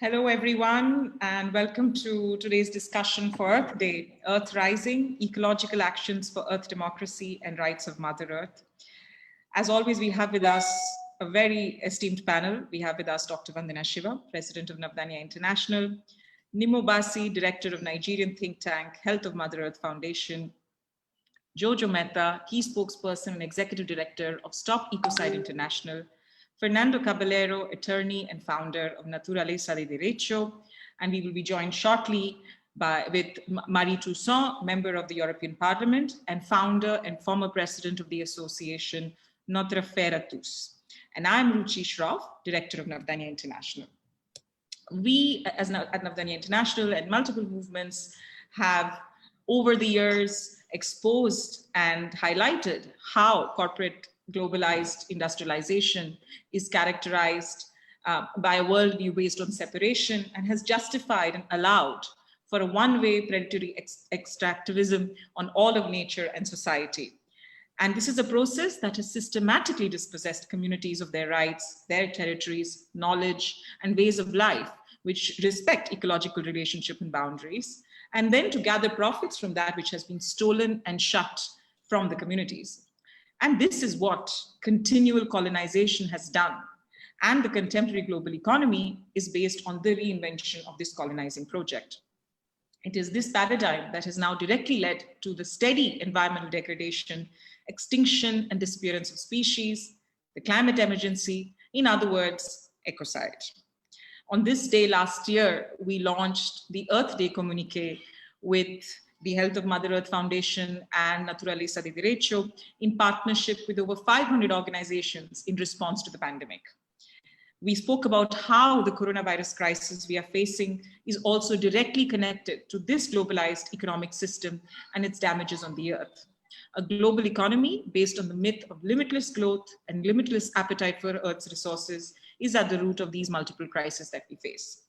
Hello, everyone, and welcome to today's discussion for Earth Day, Earth Rising, Ecological Actions for Earth Democracy and Rights of Mother Earth. As always, we have with us a very esteemed panel. We have with us Dr. Vandana Shiva, President of Navdanya International, Nnimmo Bassey, Director of Nigerian think tank, Health of Mother Earth Foundation, Jojo Mehta, key spokesperson and Executive Director of Stop Ecocide International, Fernando Cabaleiro, attorney and founder of Naturaleza de Derechos, and we will be joined shortly with Marie Toussaint, member of the European Parliament and founder and former president of the association Notre, affaire, tous. And I'm Ruchi Shroff, director of Navdanya International. We, at Navdanya International and multiple movements, have over the years exposed and highlighted how corporate globalized industrialization is characterized by a worldview based on separation and has justified and allowed for a one-way predatory extractivism on all of nature and society. And this is a process that has systematically dispossessed communities of their rights, their territories, knowledge, and ways of life, which respect ecological relationship and boundaries, and then to gather profits from that which has been stolen and shut from the communities. And this is what continual colonization has done. And the contemporary global economy is based on the reinvention of this colonizing project. It is this paradigm that has now directly led to the steady environmental degradation, extinction and disappearance of species, the climate emergency, in other words, ecocide. On this day last year, we launched the Earth Day communique with the Health of Mother Earth Foundation and Naturaleza de Derechos in partnership with over 500 organizations in response to the pandemic. We spoke about how the coronavirus crisis we are facing is also directly connected to this globalized economic system and its damages on the earth. A global economy based on the myth of limitless growth and limitless appetite for Earth's resources is at the root of these multiple crises that we face.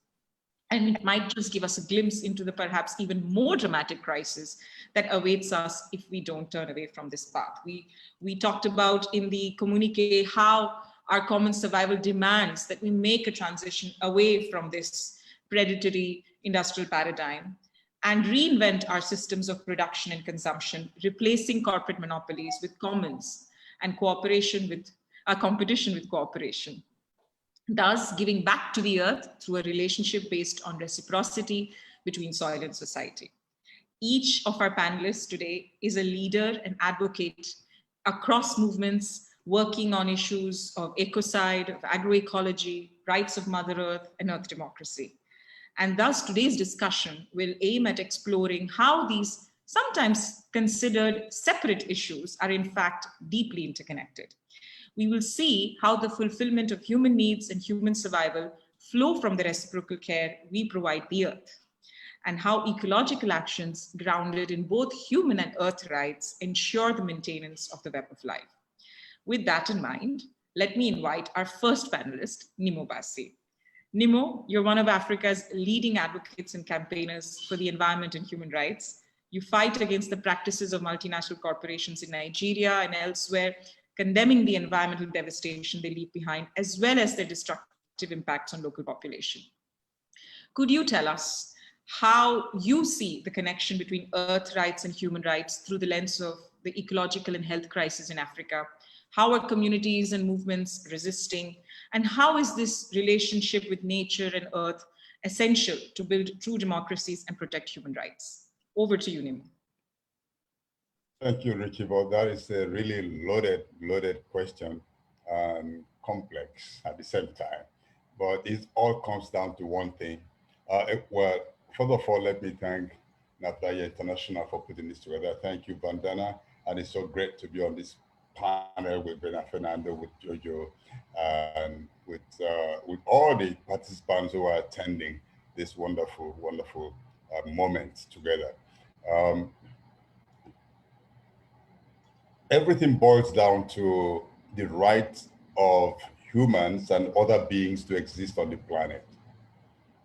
And it might just give us a glimpse into the perhaps even more dramatic crisis that awaits us if we don't turn away from this path. We talked about in the communique how our common survival demands that we make a transition away from this predatory industrial paradigm and reinvent our systems of production and consumption, replacing corporate monopolies with commons and competition with cooperation. Thus, giving back to the earth through a relationship based on reciprocity between soil and society. Each of our panelists today is a leader and advocate across movements working on issues of ecocide, of agroecology, rights of Mother Earth, and earth democracy. And thus, today's discussion will aim at exploring how these sometimes considered separate issues are in fact deeply interconnected. We will see how the fulfillment of human needs and human survival flow from the reciprocal care we provide the earth, and how ecological actions grounded in both human and earth rights ensure the maintenance of the web of life. With that in mind, let me invite our first panelist, Nnimmo Bassey. Nnimmo, you're one of Africa's leading advocates and campaigners for the environment and human rights. You fight against the practices of multinational corporations in Nigeria and elsewhere, condemning the environmental devastation they leave behind, as well as their destructive impacts on local population. Could you tell us how you see the connection between earth rights and human rights through the lens of the ecological and health crisis in Africa? How are communities and movements resisting? And how is this relationship with nature and earth essential to build true democracies and protect human rights? Over to you, Nnimmo. Thank you, Richie. Well, that is a really loaded question and complex at the same time. But it all comes down to one thing. Well, first of all, let me thank Navdanya International for putting this together. Thank you, Vandana. And it's so great to be on this panel with Fernando, with Jojo, and with all the participants who are attending this wonderful moment together. Everything boils down to the right of humans and other beings to exist on the planet.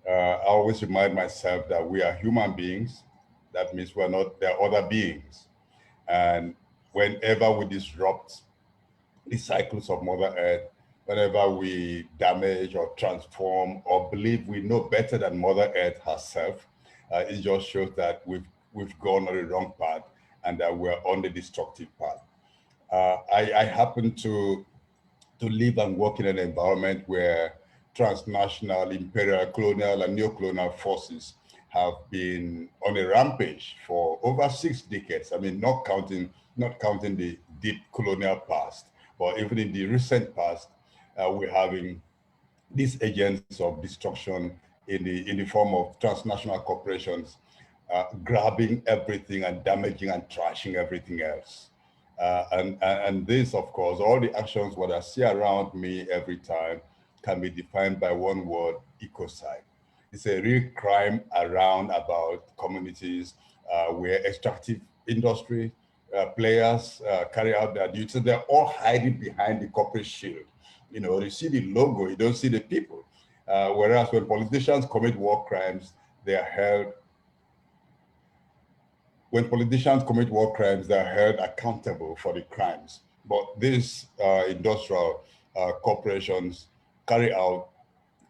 I always remind myself that we are human beings. That means there are other beings. And whenever we disrupt the cycles of Mother Earth, whenever we damage or transform or believe we know better than Mother Earth herself, it just shows that we've gone on the wrong path and that we're on the destructive path. I happen to live and work in an environment where transnational, imperial, colonial, and neo-colonial forces have been on a rampage for over 6 decades. I mean, not counting the deep colonial past, but even in the recent past, we're having these agents of destruction in the form of transnational corporations grabbing everything and damaging and trashing everything else. And this, of course, all the actions what I see around me every time can be defined by one word: ecocide. It's a real crime around about communities where extractive industry players carry out their duties. They're all hiding behind the corporate shield. You know, you see the logo, you don't see the people. Whereas when politicians commit war crimes, they are held. When politicians commit war crimes, they are held accountable for the crimes. But these industrial corporations carry out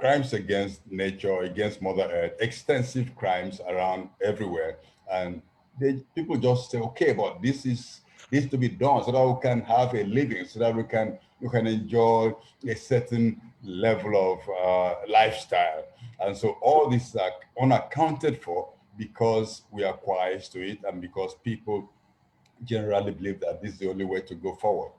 crimes against nature, against Mother Earth, extensive crimes around everywhere. And people just say, okay, but this to be done so that we can have a living, so that we can enjoy a certain level of lifestyle. And so all this is unaccounted for because we are quiet to it and because people generally believe that this is the only way to go forward.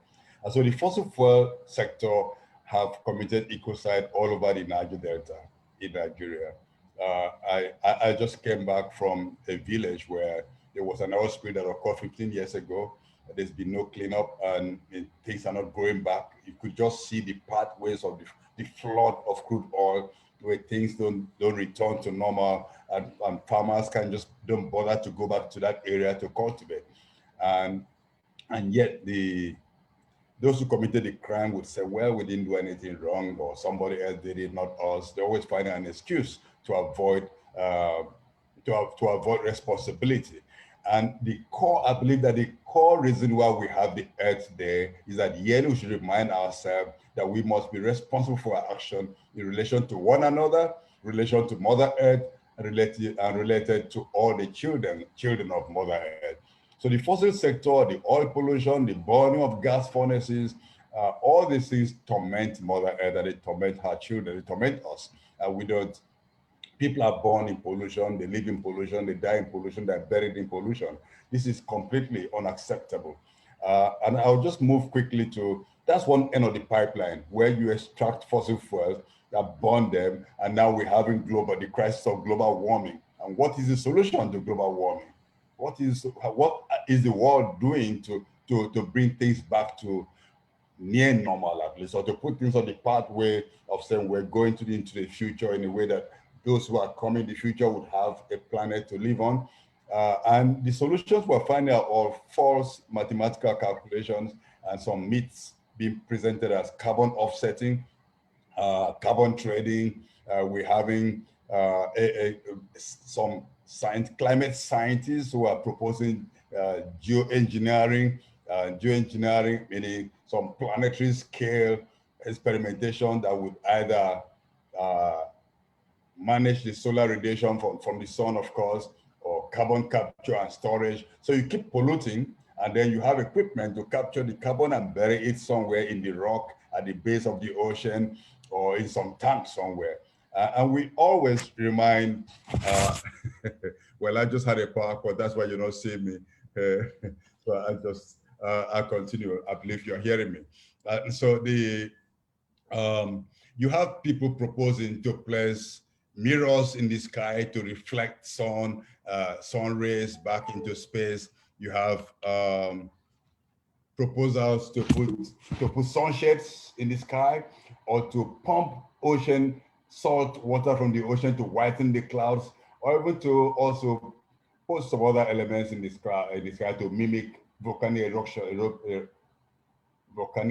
And so the fossil fuel sector have committed ecocide all over the Niger Delta in Nigeria. I just came back from a village where there was an oil spill that occurred 15 years ago. There's been no cleanup and things are not going back. You could just see the pathways of the flood of crude oil where things don't return to normal and farmers don't bother to go back to that area to cultivate. And yet those who committed the crime would say, well, we didn't do anything wrong, or somebody else did it, not us. They always find an excuse to avoid responsibility. And I believe that the core reason why we have the Earth there is that yearly we should remind ourselves that we must be responsible for our action in relation to one another, relation to Mother Earth, and related to all the children of Mother Earth. So the fossil sector, the oil pollution, the burning of gas furnaces, all these things torment Mother Earth and they torment her children, they torment us. People are born in pollution, they live in pollution, they die in pollution, they're buried in pollution. This is completely unacceptable. And I'll just move quickly to, that's one end of the pipeline where you extract fossil fuels, that burn them, and now we're having the crisis of global warming. And what is the solution to global warming? What is the world doing to bring things back to near normal, at least, or to put things on the pathway of saying we're going into the future in a way that those who are coming in the future would have a planet to live on? And the solutions we're finding are all false mathematical calculations and some myths being presented as carbon offsetting, carbon trading. We're having some climate scientists who are proposing geoengineering, meaning some planetary scale experimentation that would either manage the solar radiation from the sun, of course, or carbon capture and storage. So you keep polluting, and then you have equipment to capture the carbon and bury it somewhere in the rock at the base of the ocean or in some tank somewhere. And we always remind, well, I just had a power cut, that's why you don't see me. So I'll continue. I believe you're hearing me. So you have people proposing to place mirrors in the sky to reflect sun rays back into space. You have proposals to put sunshades in the sky, or to pump salt water from the ocean to whiten the clouds, or even to also put some other elements in the sky to mimic volcanic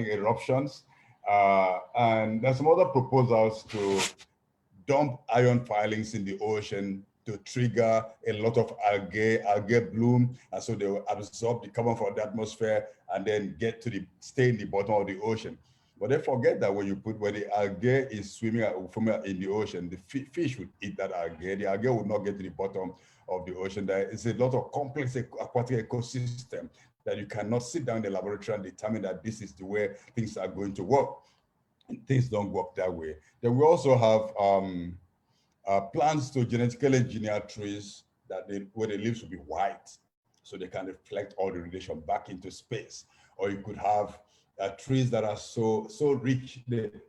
eruptions. And there's some other proposals to dump iron filings in the ocean to trigger a lot of algae bloom, and so they will absorb the carbon from the atmosphere and then stay in the bottom of the ocean. But they forget that when the algae is swimming in the ocean, the fish would eat that algae. The algae would not get to the bottom of the ocean. There is a lot of complex aquatic ecosystem that you cannot sit down in the laboratory and determine that this is the way things are going to work. Things don't work that way. Then we also have plans to genetically engineer trees where the leaves will be white, so they can reflect all the radiation back into space. Or you could have trees that are so rich,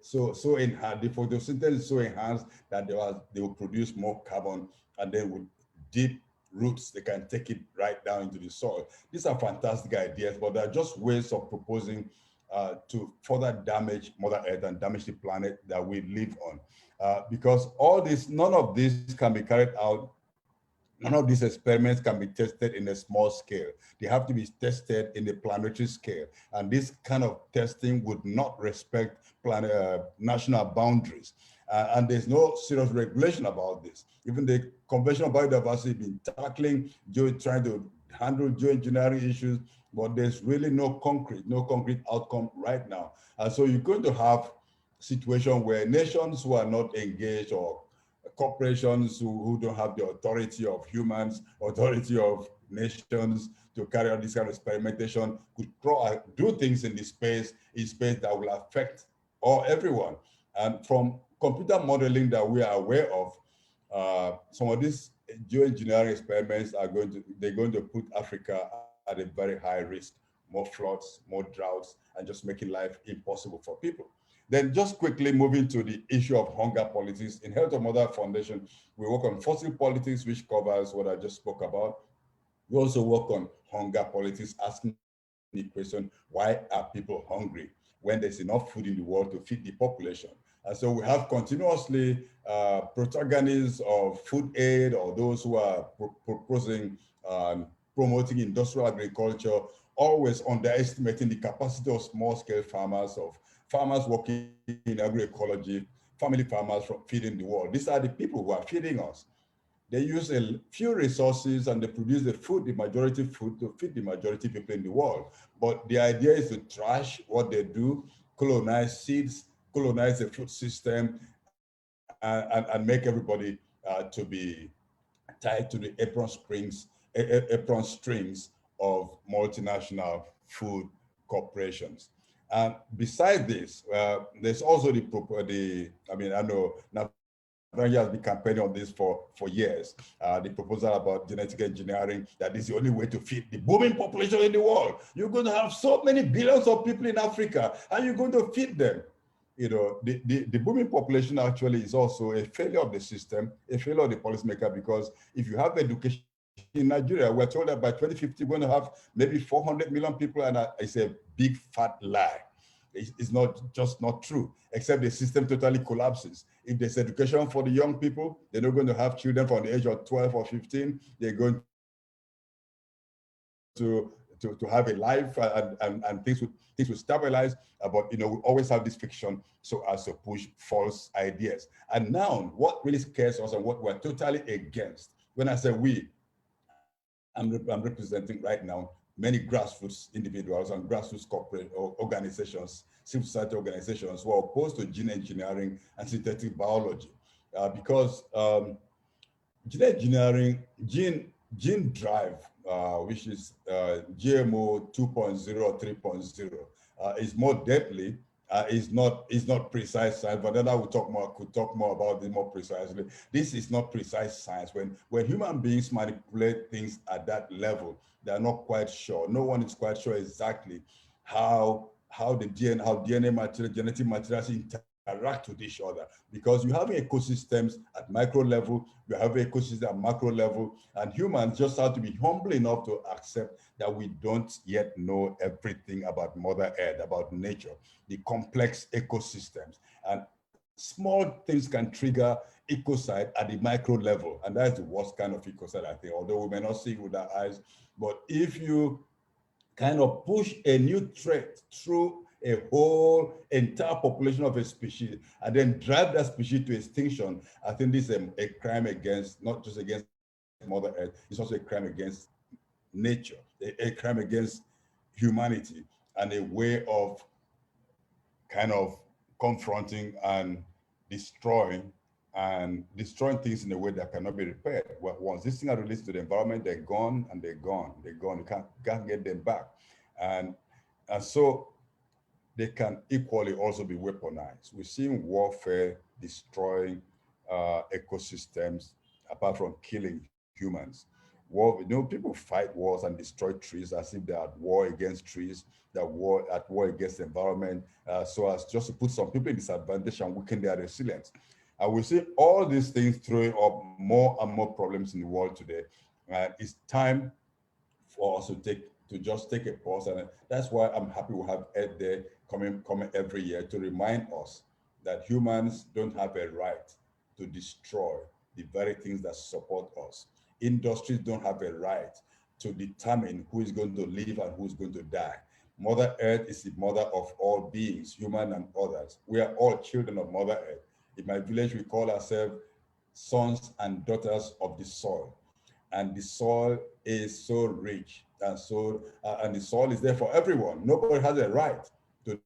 so enhanced, the photosynthesis is so enhanced that they will produce more carbon, and then with deep roots, they can take it right down into the soil. These are fantastic ideas, but they're just ways of proposing to further damage Mother Earth and damage the planet that we live on. Because none of this can be carried out. None of these experiments can be tested in a small scale. They have to be tested in a planetary scale. And this kind of testing would not respect national boundaries. And there's no serious regulation about this. Even the Convention on Biodiversity has been tackling, trying to handle geoengineering issues, but there's really no concrete outcome right now. And so you're going to have situation where nations who are not engaged, or corporations who don't have the authority of humans, authority of nations to carry out this kind of experimentation, could do things in space that will affect everyone. And from computer modeling that we are aware of, some of these geoengineering experiments they're going to put Africa at a very high risk, more floods, more droughts, and just making life impossible for people. Then just quickly moving to the issue of hunger politics. In Health of Mother Foundation, we work on fossil politics, which covers what I just spoke about. We also work on hunger politics, asking the question, why are people hungry when there's enough food in the world to feed the population? And so we have continuously protagonists of food aid, or those who are proposing, promoting industrial agriculture, always underestimating the capacity of small-scale farmers, of farmers working in agroecology, family farmers from feeding the world. These are the people who are feeding us. They use a few resources and they produce the majority food to feed the majority people in the world. But the idea is to trash what they do, colonize seeds, colonize the food system, and make everybody to be tied to the apron strings of multinational food corporations. And besides this, there's also I know Navdanya has been campaigning on this for years. The proposal about genetic engineering, that is the only way to feed the booming population in the world. You're going to have so many billions of people in Africa, and you're going to feed them. You know, the booming population actually is also a failure of the system, a failure of the policymaker, because if you have education in Nigeria, we're told that by 2050, we're going to have maybe 400 million people, and it's a big fat lie. It's not true, except the system totally collapses. If there's education for the young people, they're not going to have children from the age of 12 or 15. They're going to have a life, and things will stabilize. But we always have this fiction so as to push false ideas. And now, what really scares us and what we're totally against, when I say we, I'm representing right now many grassroots individuals and grassroots corporate organizations, civil society organizations who are opposed to gene engineering and synthetic biology, because gene engineering, gene drive, which is GMO 2.0 or 3.0, is more deadly. Is not precise science. Vandana could talk more about this more precisely. This is not precise science. When human beings manipulate things at that level, they are not quite sure. No one is quite sure exactly how DNA material, genetic materials interact with each other, because you have ecosystems at micro level, you have ecosystems at macro level, and humans just have to be humble enough to accept that we don't yet know everything about Mother Earth, about nature, the complex ecosystems. And small things can trigger ecocide at the micro level, and that's the worst kind of ecocide, I think, although we may not see it with our eyes. But if you kind of push a new threat through a whole entire population of a species and then drive that species to extinction, I think this is a crime against, not just against Mother Earth, it's also a crime against nature, a crime against humanity, and a way of kind of confronting and destroying things in a way that cannot be repaired. Well, once these things are released to the environment, they're gone and they're gone. They're gone. You can't get them back. And so they can equally also be weaponized. We've seen warfare destroying ecosystems apart from killing humans. War, people fight wars and destroy trees as if they're at war against trees, they're at war against the environment, so as just to put some people in disadvantage and weaken their resilience. And we see all these things throwing up more and more problems in the world today. It's time for us to just take a pause, and that's why I'm happy we have Earth Day coming every year to remind us that humans don't have a right to destroy the very things that support us. Industries don't have a right to determine who is going to live and who is going to die. Mother Earth is the mother of all beings, human and others. We are all children of Mother Earth. In my village, we call ourselves sons and daughters of the soil. And the soil is so rich, and and the soil is there for everyone. Nobody has a right to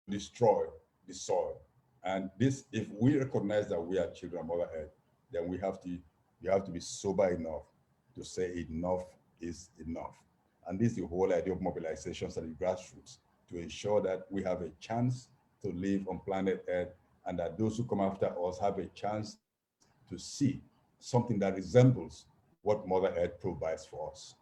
destroy the soil. And this, if we recognize that we are children of Mother Earth, then we have to be sober enough to say enough is enough. And this is the whole idea of mobilizations at the grassroots, to ensure that we have a chance to live on planet Earth, and that those who come after us have a chance to see something that resembles what Mother Earth provides for us.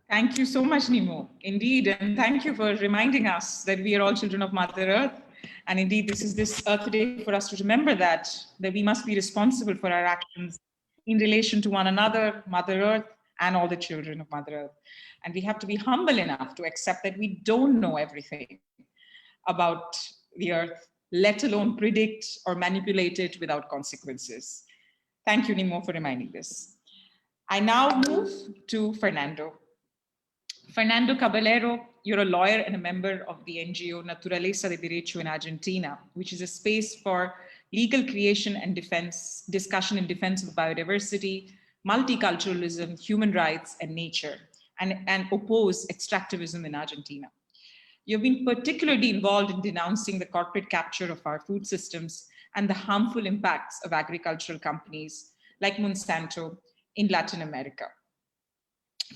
Thank you so much, Nnimmo. Indeed, and thank you for reminding us that we are all children of Mother Earth. And indeed, this is this Earth Day for us to remember that we must be responsible for our actions in relation to one another, Mother Earth, and all the children of Mother Earth. And we have to be humble enough to accept that we don't know everything about the Earth, let alone predict or manipulate it without consequences. Thank you, Nnimmo, for reminding this. I now move to Fernando. Fernando Cabaleiro, you're a lawyer and a member of the NGO Naturaleza de Derechos in Argentina, which is a space for legal creation and discussion in defense of biodiversity, multiculturalism, human rights, and nature, and oppose extractivism in Argentina. You've been particularly involved in denouncing the corporate capture of our food systems and the harmful impacts of agricultural companies like Monsanto in Latin America.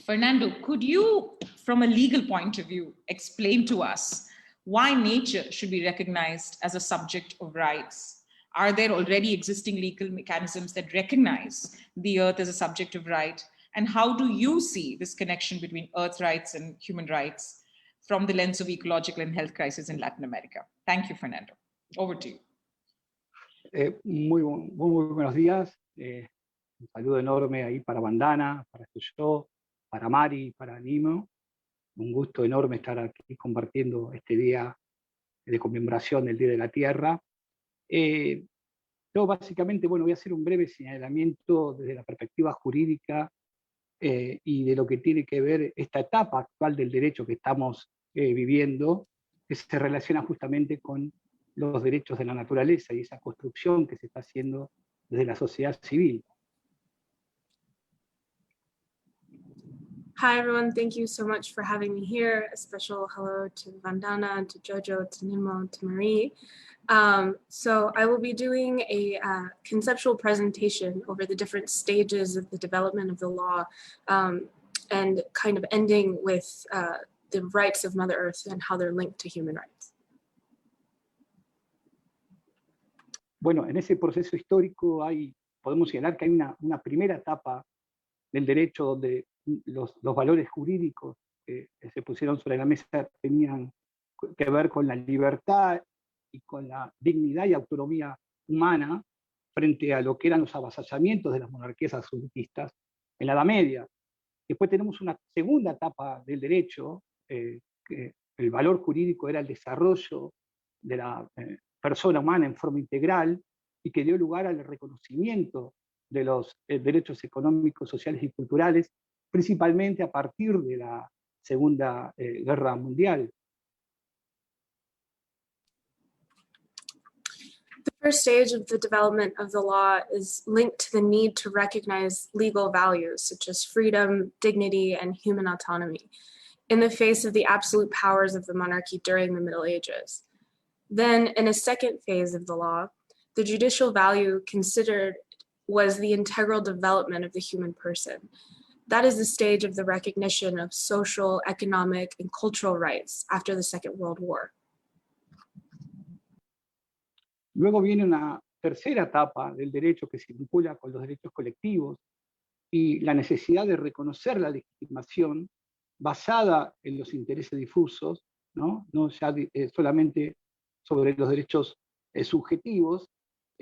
Fernando, could you, from a legal point of view, explain to us why nature should be recognized as a subject of rights? Are there already existing legal mechanisms that recognize the earth as a subject of right? And how do you see this connection between earth rights and human rights from the lens of ecological and health crisis in Latin America? Thank you, Fernando. Over to you. Muy buenos días. Un saludo enorme ahí para Vandana, para Jojo, para Mari, para Nnimmo. Un gusto enorme estar aquí compartiendo este día de conmemoración del Día de la Tierra. Yo básicamente, voy a hacer un breve señalamiento desde la perspectiva jurídica y de lo que tiene que ver esta etapa actual del derecho que estamos viviendo, que se relaciona justamente con los derechos de la naturaleza y esa construcción que se está haciendo desde la sociedad civil. Hi, everyone. Thank you so much for having me here. A special hello to Vandana, to Jojo, to Nnimmo, to Marie. So I will be doing a conceptual presentation over the different stages of the development of the law and kind of ending with the rights of Mother Earth and how they're linked to human rights. Bueno, en ese proceso histórico podemos señalar que hay una primera etapa del derecho donde los valores jurídicos que se pusieron sobre la mesa tenían que ver con la libertad y con la dignidad y autonomía humana frente a lo que eran los avasallamientos de las monarquías absolutistas en la Edad Media. Después tenemos una segunda etapa del derecho, que el valor jurídico era el desarrollo de la persona humana en forma integral y que dio lugar al reconocimiento de los derechos económicos, sociales y culturales, principalmente a partir de la Segunda Guerra Mundial. First stage of the development of the law is linked to the need to recognize legal values such as freedom, dignity, and human autonomy in the face of the absolute powers of the monarchy during the Middle Ages. Then, in a second phase of the law, the judicial value considered was the integral development of the human person. That is the stage of the recognition of social, economic, and cultural rights after the Second World War. Luego viene una tercera etapa del derecho que se vincula con los derechos colectivos y la necesidad de reconocer la legitimación basada en los intereses difusos, no ya solamente sobre los derechos subjetivos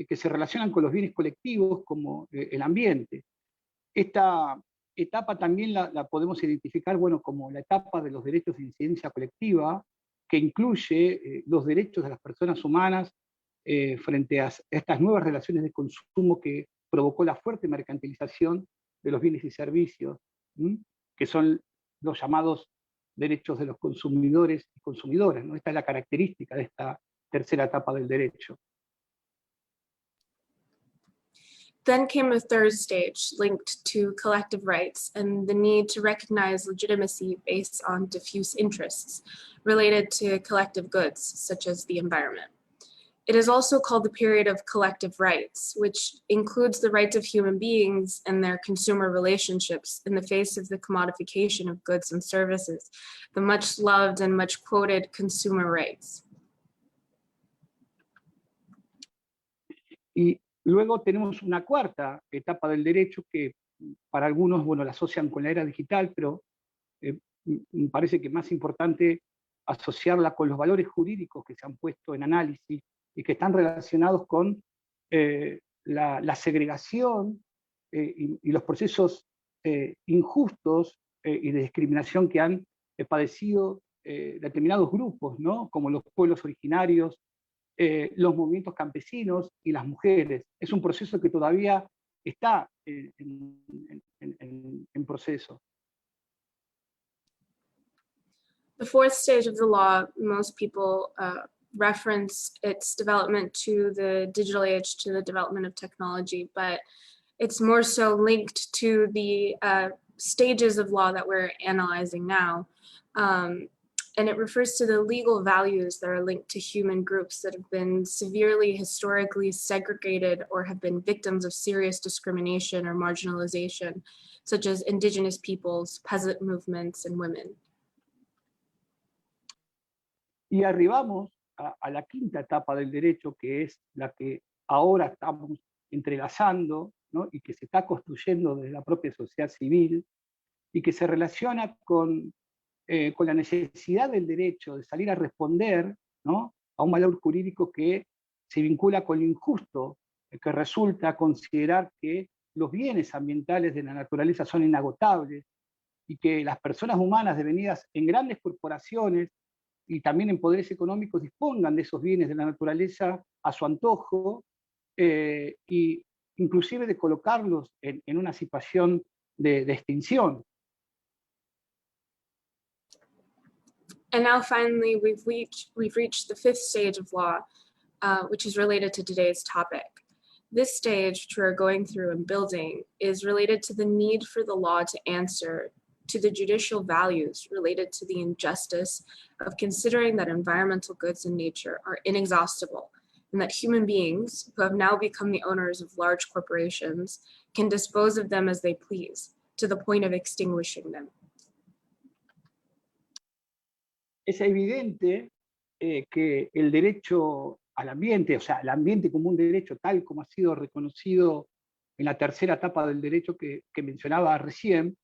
que se relacionan con los bienes colectivos como el ambiente. Esta etapa también la podemos identificar como la etapa de los derechos de incidencia colectiva, que incluye los derechos de las personas humanas frente a estas nuevas relaciones de consumo que provocó la fuerte mercantilización de los bienes y servicios, que son los llamados derechos de los consumidores y consumidoras, ¿no? Esta es la característica de esta tercera etapa del derecho. Then came a third stage linked to collective rights and the need to recognize legitimacy based on diffuse interests related to collective goods, such as the environment. It is also called the period of collective rights, which includes the rights of human beings and their consumer relationships in the face of the commodification of goods and services, the much loved and much quoted consumer rights. Y luego tenemos una cuarta etapa del derecho que para algunos, la asocian con la era digital, pero me parece que es más importante asociarla con los valores jurídicos que se han puesto en análisis y que están relacionados con la segregación y los procesos injustos y de discriminación que han padecido determinados grupos, ¿no? Como los pueblos originarios, los movimientos campesinos y las mujeres. Es un proceso que todavía está en proceso. The fourth stage of the law, most people reference its development to the digital age, to the development of technology, but it's more so linked to the stages of law that we're analyzing now. And it refers to the legal values that are linked to human groups that have been severely historically segregated or have been victims of serious discrimination or marginalization, such as indigenous peoples, peasant movements, and women. Y arribamos a la quinta etapa del derecho, que es la que ahora estamos entrelazando, ¿no? Y que se está construyendo desde la propia sociedad civil, y que se relaciona con la necesidad del derecho de salir a responder, ¿no? A un valor jurídico que se vincula con lo injusto, que resulta considerar que los bienes ambientales de la naturaleza son inagotables, y que las personas humanas devenidas en grandes corporaciones y también en poderes económicos dispongan de esos bienes de la naturaleza a su antojo, y inclusive de colocarlos en una situación de extinción. And now finally, we've reached the fifth stage of law, which is related to today's topic. This stage, which we're going through and building, is related to the need for the law to answer to the judicial values related to the injustice of considering that environmental goods in nature are inexhaustible, and that human beings, who have now become the owners of large corporations, can dispose of them as they please, to the point of extinguishing them. Es evidente que el derecho al ambiente, o sea, el ambiente como un derecho tal como ha sido reconocido en la tercera etapa del derecho que mencionaba recién,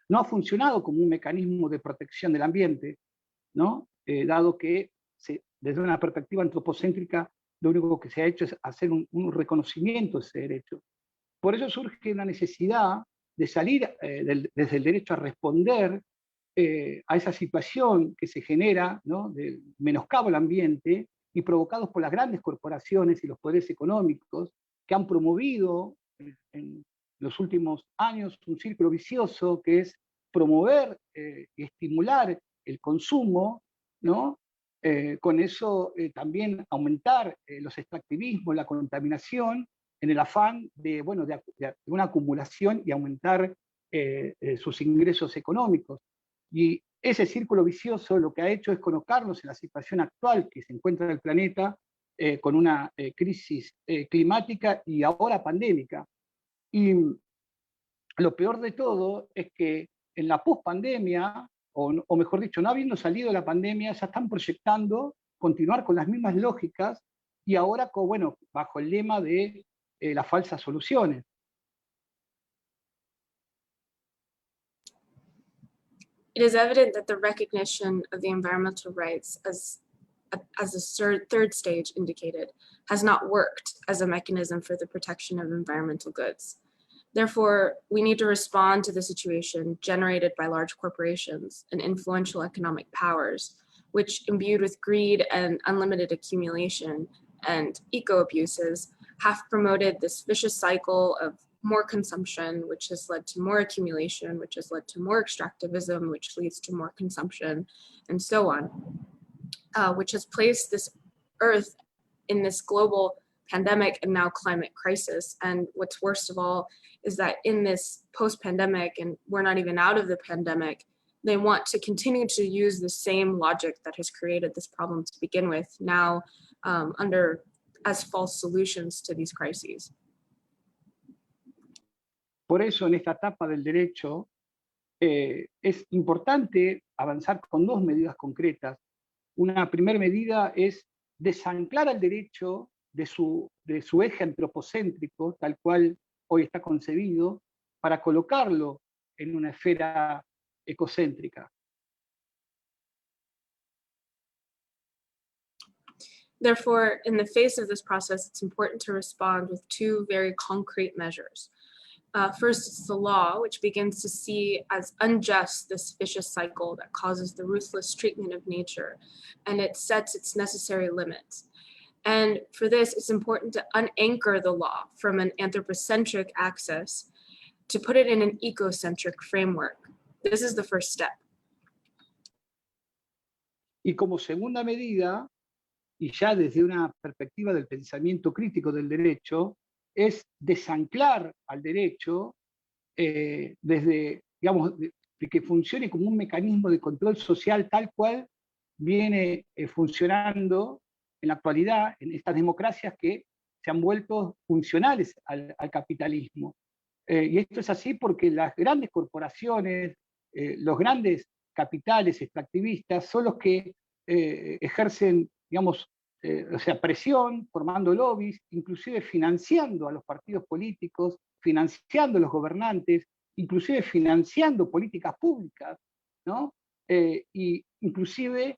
no ha funcionado como un mecanismo de protección del ambiente, ¿no? Dado que desde una perspectiva antropocéntrica lo único que se ha hecho es hacer un reconocimiento de ese derecho. Por eso surge una necesidad de salir desde el derecho a responder a esa situación que se genera, ¿no? De menoscabo al ambiente y provocados por las grandes corporaciones y los poderes económicos que han promovido en los últimos años un círculo vicioso que es promover y estimular el consumo, ¿no? Con eso también aumentar los extractivismos, la contaminación, en el afán de, bueno, de una acumulación y aumentar sus ingresos económicos. Y ese círculo vicioso lo que ha hecho es colocarnos en la situación actual que se encuentra el planeta, con una crisis climática y ahora pandémica. Y lo peor de todo es que en la pospandemia, o mejor dicho, no habiendo salido de la pandemia, ya están proyectando continuar con las mismas lógicas y ahora, bueno, bajo el lema de las falsas soluciones. It is evident that the recognition of the environmental rights as the third stage indicated has not worked as a mechanism for the protection of environmental goods. Therefore, we need to respond to the situation generated by large corporations and influential economic powers, which, imbued with greed and unlimited accumulation and eco-abuses, have promoted this vicious cycle of more consumption, which has led to more accumulation, which has led to more extractivism, which leads to more consumption, and so on, which has placed this Earth in this global pandemic and now climate crisis. And what's worst of all is that in this post-pandemic, and we're not even out of the pandemic, they want to continue to use the same logic that has created this problem to begin with, now as false solutions to these crises. Por eso en esta etapa del derecho es importante avanzar con dos medidas concretas. Una primera medida es desanclar al derecho de su eje antropocéntrico, tal cual hoy está concebido, para colocarlo en una esfera ecocéntrica. Therefore, in the face of this process, it's important to respond with two very concrete measures. First, it's the law, which begins to see as unjust this vicious cycle that causes the ruthless treatment of nature, and it sets its necessary limits. And for this, it's important to unanchor the law from an anthropocentric axis to put it in an ecocentric framework. This is the first step. Y como segunda medida, y ya desde una perspectiva del pensamiento crítico del derecho, es desanclar al derecho desde, digamos, de que funcione como un mecanismo de control social tal cual viene funcionando en la actualidad en estas democracias que se han vuelto funcionales al capitalismo. Y esto es así porque las grandes corporaciones, los grandes capitales extractivistas son los que ejercen, digamos, o sea, presión, formando lobbies, inclusive financiando a los partidos políticos, financiando a los gobernantes, inclusive financiando políticas públicas, ¿no? Y inclusive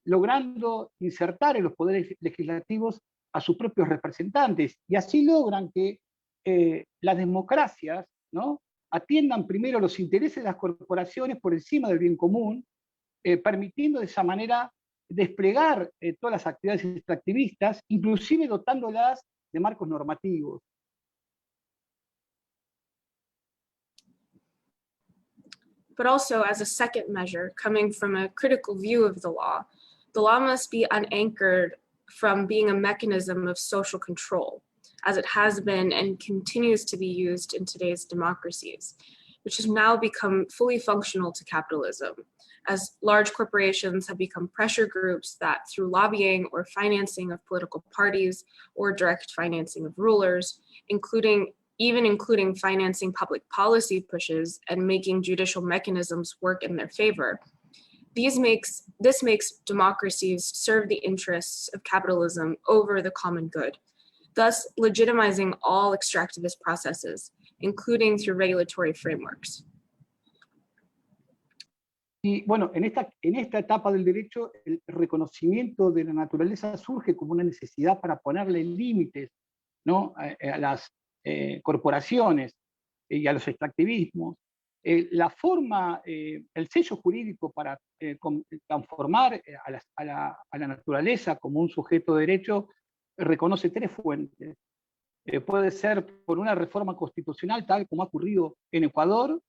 logrando insertar en los poderes legislativos a sus propios representantes. Y así logran que las democracias, ¿no?, atiendan primero los intereses de las corporaciones por encima del bien común, permitiendo de esa manera desplegar todas las actividades extractivistas, inclusive dotándolas de marcos normativos. But also, as a second measure, coming from a critical view of the law must be unanchored from being a mechanism of social control, as it has been and continues to be used in today's democracies, which has now become fully functional to capitalism, as large corporations have become pressure groups that, through lobbying or financing of political parties or direct financing of rulers, including financing public policy pushes and making judicial mechanisms work in their favor. This makes democracies serve the interests of capitalism over the common good, thus legitimizing all extractivist processes, including through regulatory frameworks. Y bueno, en esta etapa del derecho, el reconocimiento de la naturaleza surge como una necesidad para ponerle límites, ¿no?, a las corporaciones y a los extractivismos. La forma, el sello jurídico para transformar a la naturaleza como un sujeto de derecho reconoce tres fuentes. Puede ser por una reforma constitucional, tal como ha ocurrido en Ecuador,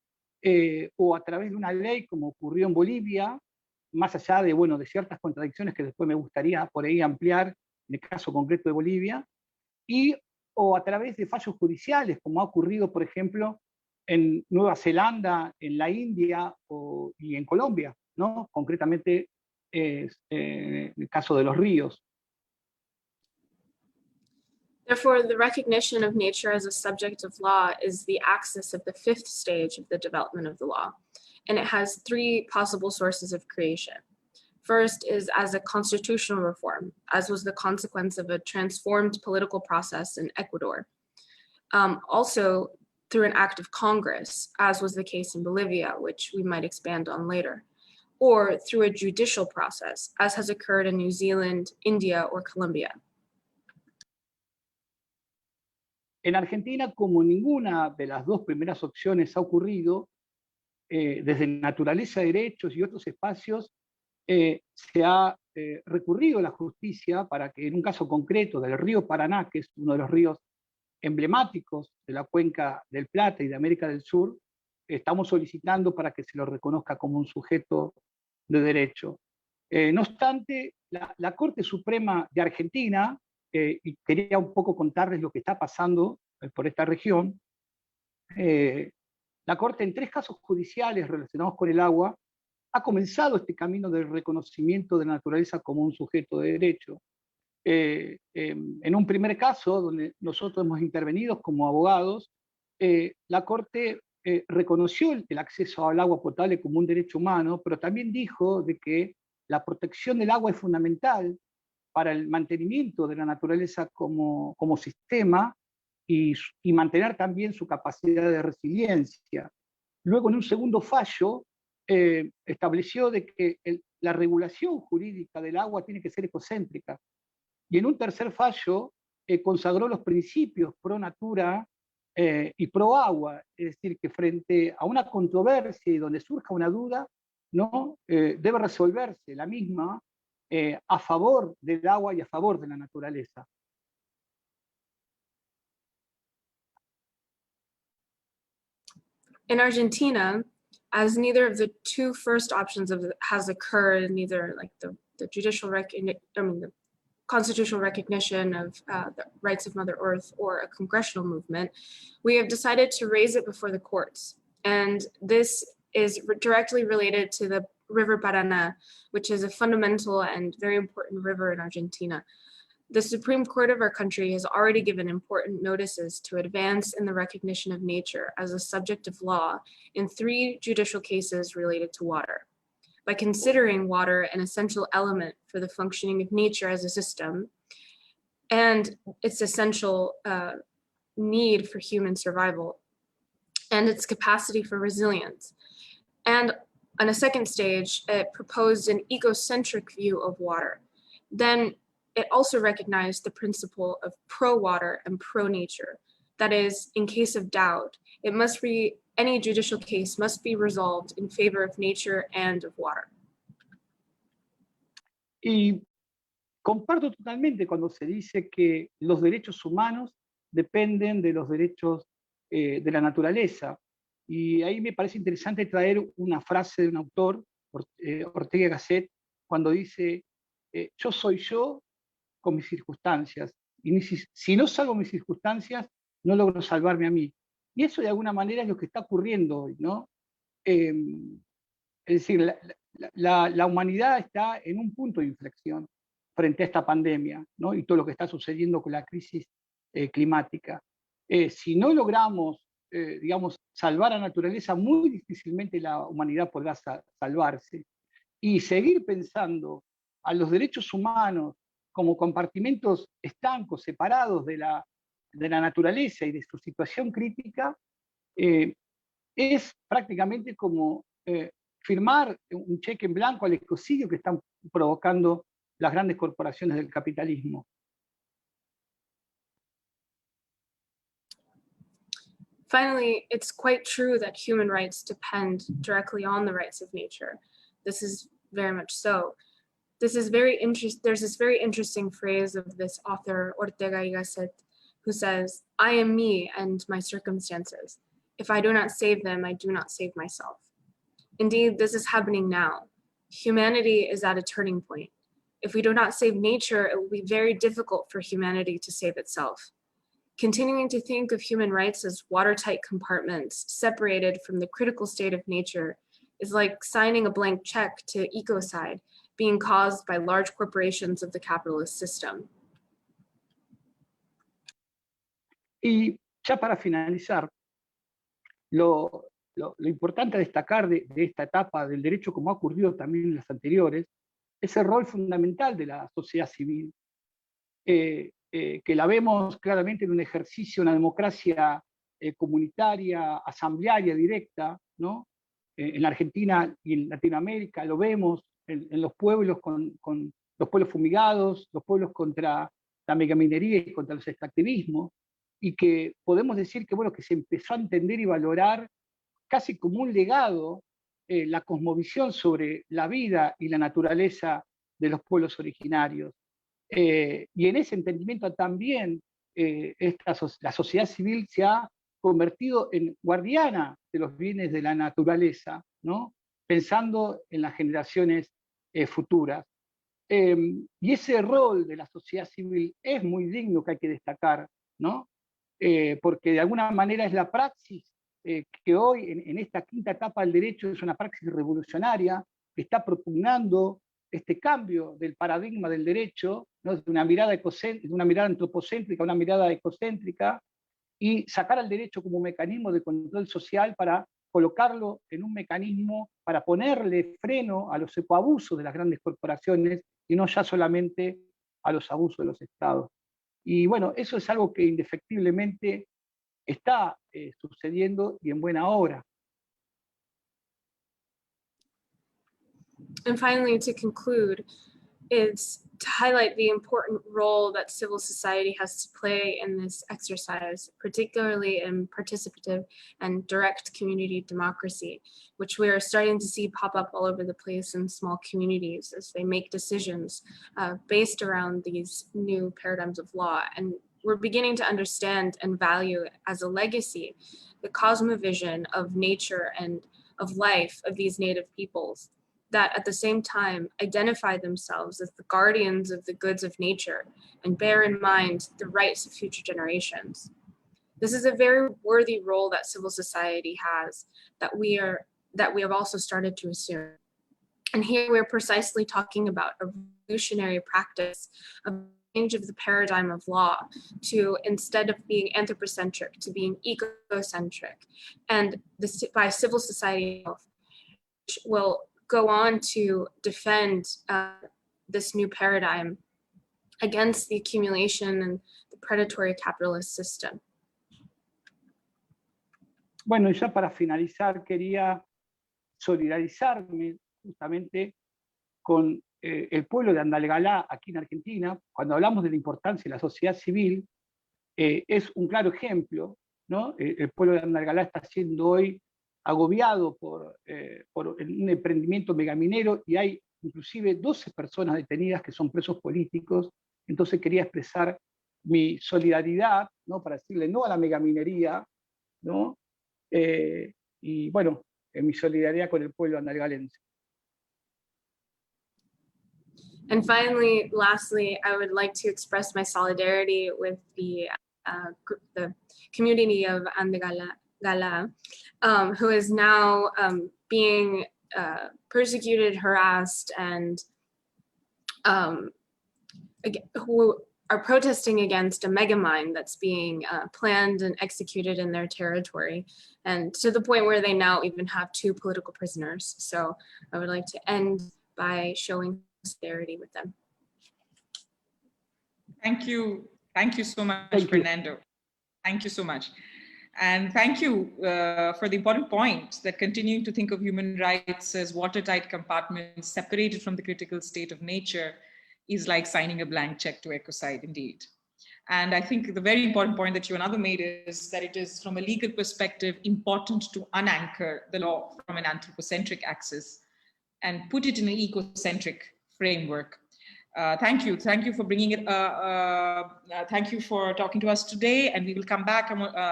o a través de una ley, como ocurrió en Bolivia, más allá de, bueno, de ciertas contradicciones que después me gustaría por ahí ampliar en el caso concreto de Bolivia, o a través de fallos judiciales, como ha ocurrido, por ejemplo, en Nueva Zelanda, en la India y en Colombia, ¿no? Concretamente, el caso de los ríos. Therefore, the recognition of nature as a subject of law is the axis of the fifth stage of the development of the law, and it has three possible sources of creation. First is as a constitutional reform, as was the consequence of a transformed political process in Ecuador. Also through an act of Congress, as was the case in Bolivia, which we might expand on later, or through a judicial process, as has occurred in New Zealand, India, or Colombia. En Argentina, como ninguna de las dos primeras opciones ha ocurrido, desde Naturaleza de Derechos y otros espacios, se ha recurrido a la justicia para que en un caso concreto del río Paraná, que es uno de los ríos emblemáticos de la cuenca del Plata y de América del Sur, estamos solicitando para que se lo reconozca como un sujeto de derecho. No obstante, la Corte Suprema de Argentina, y quería un poco contarles lo que está pasando por esta región, la Corte en 3 casos judiciales relacionados con el agua ha comenzado este camino del reconocimiento de la naturaleza como un sujeto de derecho. En un primer caso, donde nosotros hemos intervenido como abogados, la Corte reconoció el acceso al agua potable como un derecho humano, pero también dijo de que la protección del agua es fundamental para el mantenimiento de la naturaleza como sistema y mantener también su capacidad de resiliencia. Luego, en un segundo fallo, estableció de que la regulación jurídica del agua tiene que ser ecocéntrica. Y en un tercer fallo, consagró los principios pro natura y pro agua, es decir, que frente a una controversia y donde surja una duda, ¿no? Debe resolverse la misma a favor del agua y a favor de la naturaleza. In Argentina, as neither of the two first options has occurred, neither like the judicial the constitutional recognition of the rights of Mother Earth or a congressional movement, we have decided to raise it before the courts. And this is directly related to the River Paraná, which is a fundamental and very important river in Argentina. The Supreme Court of our country has already given important notices to advance in the recognition of nature as a subject of law in 3 judicial cases related to water. By considering water an essential element for the functioning of nature as a system and its essential need for human survival and its capacity for resilience. And on a second stage, it proposed an ecocentric view of water. Then it also recognized the principle of pro-water and pro-nature. That is, in case of doubt, any judicial case must be resolved in favor of nature and of water. Y comparto totalmente cuando se dice que los derechos humanos dependen de los derechos de la naturaleza. Y ahí me parece interesante traer una frase de un autor, Ortega y Gasset, cuando dice, yo soy yo con mis circunstancias, y si no salvo mis circunstancias, no logro salvarme a mí. Y eso de alguna manera es lo que está ocurriendo hoy, ¿no? Es decir, la humanidad está en un punto de inflexión frente a esta pandemia, ¿no? Y todo lo que está sucediendo con la crisis climática. Si no logramos, digamos, salvar a la naturaleza, muy difícilmente la humanidad podrá salvarse. Y seguir pensando a los derechos humanos como compartimentos estancos, separados de la naturaleza y de su situación crítica, es prácticamente como firmar un cheque en blanco al ecocidio que están provocando las grandes corporaciones del capitalismo. Finally, it's quite true that human rights depend directly on the rights of nature. This is very much so. There's this very interesting phrase of this author, Ortega y Gasset, who says, I am me and my circumstances. If I do not save them, I do not save myself. Indeed, this is happening now. Humanity is at a turning point. If we do not save nature, it will be very difficult for humanity to save itself. Continuing to think of human rights as watertight compartments separated from the critical state of nature is like signing a blank check to ecocide being caused by large corporations of the capitalist system. Y ya para finalizar, lo importante a destacar de esta etapa del derecho, como ha ocurrido también en las anteriores, es el rol fundamental de la sociedad civil, que la vemos claramente en un ejercicio, una democracia comunitaria, asamblearia, directa, ¿no? En la Argentina y en Latinoamérica lo vemos en los pueblos con los pueblos fumigados, los pueblos contra la megaminería y contra los extractivismos, y que podemos decir que, bueno, que se empezó a entender y valorar casi como un legado la cosmovisión sobre la vida y la naturaleza de los pueblos originarios. Y en ese entendimiento también la sociedad civil se ha convertido en guardiana de los bienes de la naturaleza, ¿no? Pensando en las generaciones futuras. Y ese rol de la sociedad civil es muy digno, que hay que destacar, ¿no? Porque de alguna manera es la praxis que hoy, en esta quinta etapa del derecho, es una praxis revolucionaria, que está propugnando este cambio del paradigma del derecho, ¿no? de una mirada antropocéntrica a una mirada ecocéntrica, y sacar al derecho como un mecanismo de control social para colocarlo en un mecanismo para ponerle freno a los ecoabusos de las grandes corporaciones y no ya solamente a los abusos de los estados. Y bueno, eso es algo que indefectiblemente está sucediendo y en buena hora. And finally, to conclude, is to highlight the important role that civil society has to play in this exercise, particularly in participative and direct community democracy, which we are starting to see pop up all over the place in small communities as they make decisions based around these new paradigms of law. And we're beginning to understand and value as a legacy the cosmovision of nature and of life of these native peoples, that at the same time identify themselves as the guardians of the goods of nature and bear in mind the rights of future generations. This is a very worthy role that civil society has that we have also started to assume. And here we're precisely talking about a revolutionary practice of change of the paradigm of law to, instead of being anthropocentric, to being ecocentric, and by civil society which will go on to defend this new paradigm against the accumulation and the predatory capitalist system. Bueno, y ya para finalizar, quería solidarizarme justamente con el pueblo de Andalgalá, aquí en Argentina. Cuando hablamos de la importancia de la sociedad civil, es un claro ejemplo, ¿no? El pueblo de Andalgalá está siendo hoy agobiado por un emprendimiento megaminero y hay inclusive 12 personas detenidas que son presos políticos. Entonces quería expresar mi solidaridad, ¿no? Para decirle no a la megaminería, ¿no? Y bueno, mi solidaridad con el pueblo andalgalense. And finally, lastly, I would like to express my solidarity with the community of Andalgalá, who is now being persecuted, harassed, and who are protesting against a megamine that's being planned and executed in their territory, and to the point where they now even have 2 political prisoners. So I would like to end by showing solidarity with them. Thank you so much, Fernando. Thank you so much. And thank you for the important point that continuing to think of human rights as watertight compartments separated from the critical state of nature is like signing a blank check to Ecocide, indeed. And I think the very important point that you and others made is that it is, from a legal perspective, important to unanchor the law from an anthropocentric axis and put it in an ecocentric framework. Thank you for bringing it. Thank you for talking to us today, and we will come back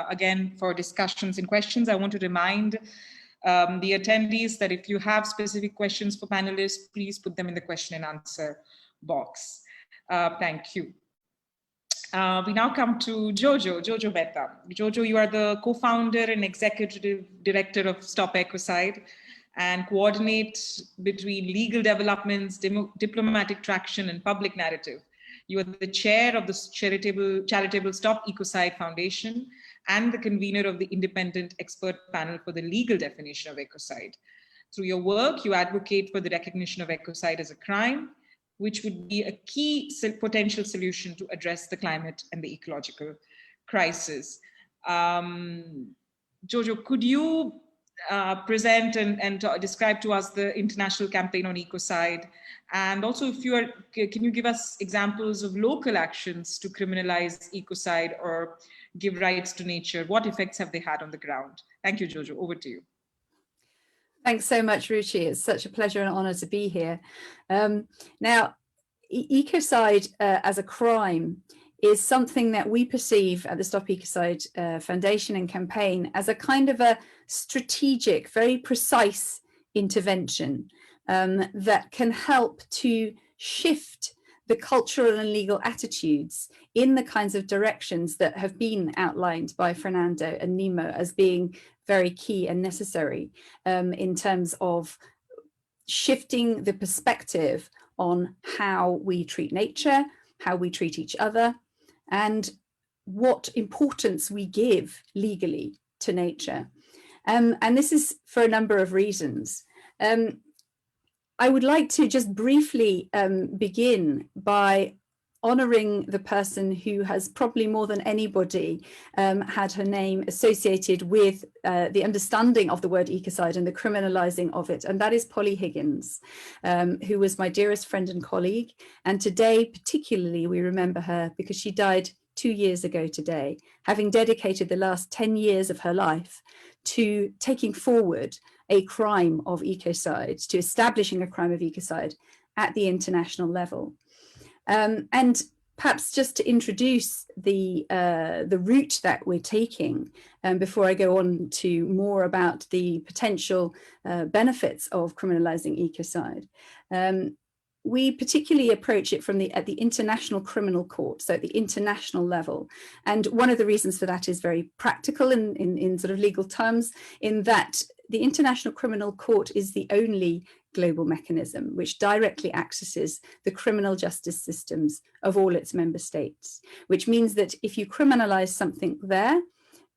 again for discussions and questions. I want to remind the attendees that if you have specific questions for panelists, please put them in the question and answer box. Thank you. We now come to Jojo Mehta. Jojo, you are the co-founder and executive director of Stop Ecocide and coordinate between legal developments, diplomatic traction, and public narrative. You are the chair of the charitable Stop Ecocide Foundation and the convener of the independent expert panel for the legal definition of ecocide. Through your work, you advocate for the recognition of ecocide as a crime, which would be a key potential solution to address the climate and the ecological crisis. Jojo, could you present and describe to us the international campaign on ecocide? And also, if you are, can you give us examples of local actions to criminalize ecocide or give rights to nature? What effects have they had on the ground? Thank you, Jojo. Over to you. Thanks so much, Ruchi. It's such a pleasure and honor to be here. Now, ecocide as a crime is something that we perceive at the Stop Ecocide Foundation and campaign as a kind of a strategic, very precise intervention that can help to shift the cultural and legal attitudes in the kinds of directions that have been outlined by Fernando and Nnimmo as being very key and necessary in terms of shifting the perspective on how we treat nature, how we treat each other, and what importance we give legally to nature. And this is for a number of reasons. I would like to just briefly begin by honoring the person who has probably more than anybody had her name associated with the understanding of the word ecocide and the criminalizing of it, and that is Polly Higgins, who was my dearest friend and colleague. And today, particularly, we remember her because she died 2 years ago today, having dedicated the last 10 years of her life to taking forward a crime of ecocide, to establishing a crime of ecocide at the international level. And perhaps just to introduce the route that we're taking, before I go on to more about the potential benefits of criminalizing ecocide. We particularly approach it from at the International Criminal Court, so at the international level. And one of the reasons for that is very practical in sort of legal terms, in that the International Criminal Court is the only global mechanism which directly accesses the criminal justice systems of all its member states, which means that if you criminalize something there,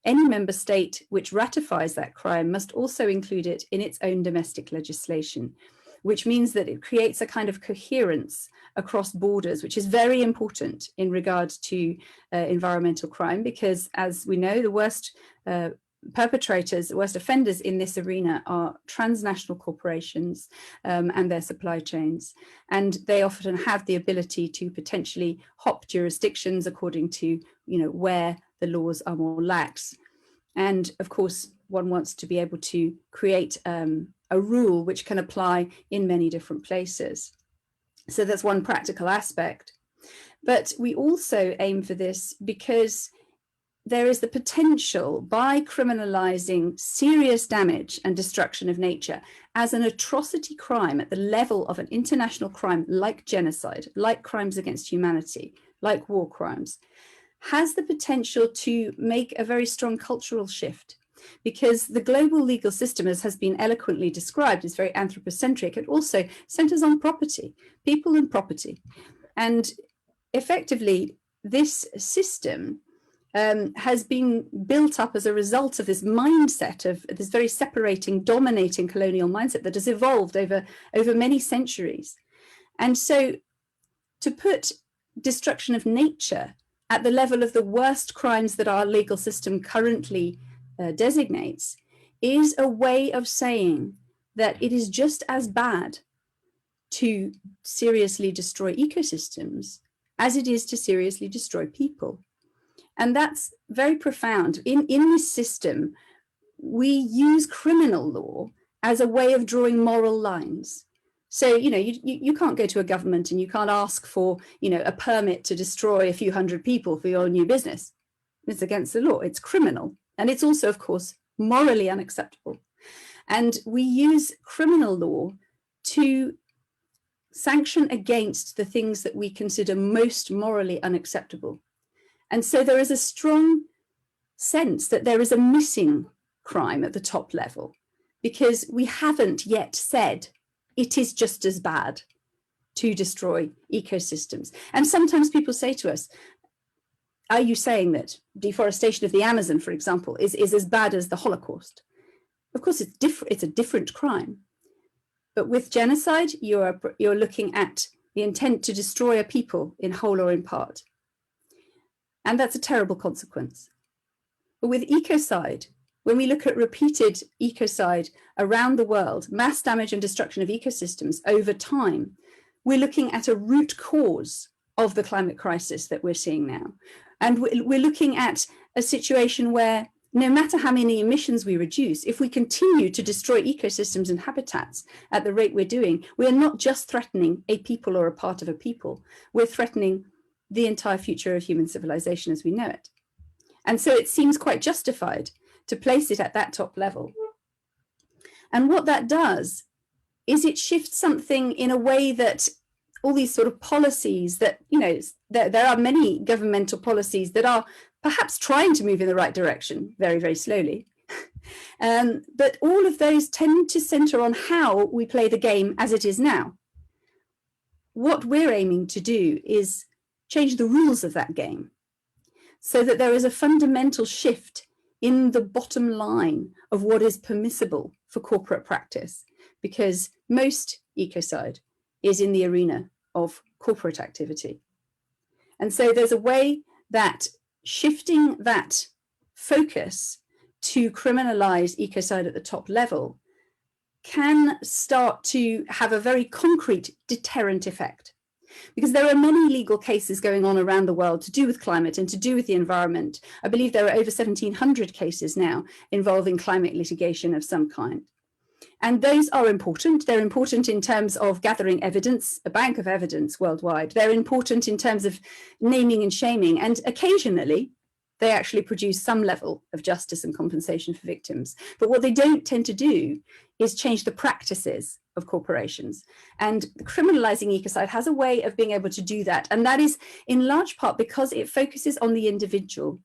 any member state which ratifies that crime must also include it in its own domestic legislation, which means that it creates a kind of coherence across borders, which is very important in regard to environmental crime, because as we know, the worst perpetrators, the worst offenders in this arena are transnational corporations and their supply chains. And they often have the ability to potentially hop jurisdictions according to, where the laws are more lax. And of course, one wants to be able to create a rule which can apply in many different places. So that's one practical aspect. But we also aim for this because there is the potential, by criminalizing serious damage and destruction of nature as an atrocity crime at the level of an international crime like genocide, like crimes against humanity, like war crimes, has the potential to make a very strong cultural shift. Because the global legal system, as has been eloquently described, is very anthropocentric and also centers on property, people and property. And effectively, this system has been built up as a result of this mindset of this very separating, dominating colonial mindset that has evolved over many centuries. And so to put destruction of nature at the level of the worst crimes that our legal system currently designates is a way of saying that it is just as bad to seriously destroy ecosystems as it is to seriously destroy people. And that's very profound. In this system, we use criminal law as a way of drawing moral lines. So, you can't go to a government and you can't ask for, a permit to destroy a few hundred people for your new business. It's against the law, it's criminal. And it's also, of course, morally unacceptable. And we use criminal law to sanction against the things that we consider most morally unacceptable. And so there is a strong sense that there is a missing crime at the top level, because we haven't yet said it is just as bad to destroy ecosystems. And sometimes people say to us, are you saying that deforestation of the Amazon, for example, is as bad as the Holocaust? Of course, it's a different crime. But with genocide, you're looking at the intent to destroy a people in whole or in part. And that's a terrible consequence. But with ecocide, when we look at repeated ecocide around the world, mass damage and destruction of ecosystems over time, we're looking at a root cause of the climate crisis that we're seeing now. And we're looking at a situation where no matter how many emissions we reduce, if we continue to destroy ecosystems and habitats at the rate we're doing, we are not just threatening a people or a part of a people, we're threatening the entire future of human civilization as we know it. And so it seems quite justified to place it at that top level. And what that does is it shifts something in a way that all these sort of policies that, you know, there are many governmental policies that are perhaps trying to move in the right direction, very, very slowly. But all of those tend to center on how we play the game as it is now. What we're aiming to do is change the rules of that game so that there is a fundamental shift in the bottom line of what is permissible for corporate practice, because most ecocide is in the arena of corporate activity. And so there's a way that shifting that focus to criminalize ecocide at the top level can start to have a very concrete deterrent effect. Because there are many legal cases going on around the world to do with climate and to do with the environment. I believe there are over 1,700 cases now involving climate litigation of some kind. And those are important. They're important in terms of gathering evidence, a bank of evidence worldwide. They're important in terms of naming and shaming. And occasionally, they actually produce some level of justice and compensation for victims. But what they don't tend to do is change the practices of corporations. And criminalizing ecocide has a way of being able to do that. And that is in large part because it focuses on the individual.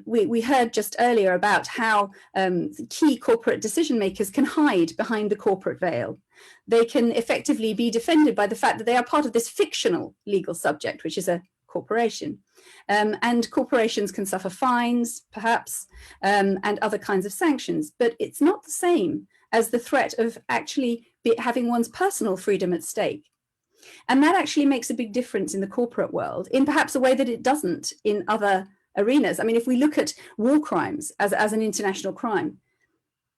We heard just earlier about how key corporate decision makers can hide behind the corporate veil. They can effectively be defended by the fact that they are part of this fictional legal subject, which is a corporation. And corporations can suffer fines, perhaps, and other kinds of sanctions. But it's not the same as the threat of actually having one's personal freedom at stake. And that actually makes a big difference in the corporate world, in perhaps a way that it doesn't in other arenas. I mean, if we look at war crimes as an international crime,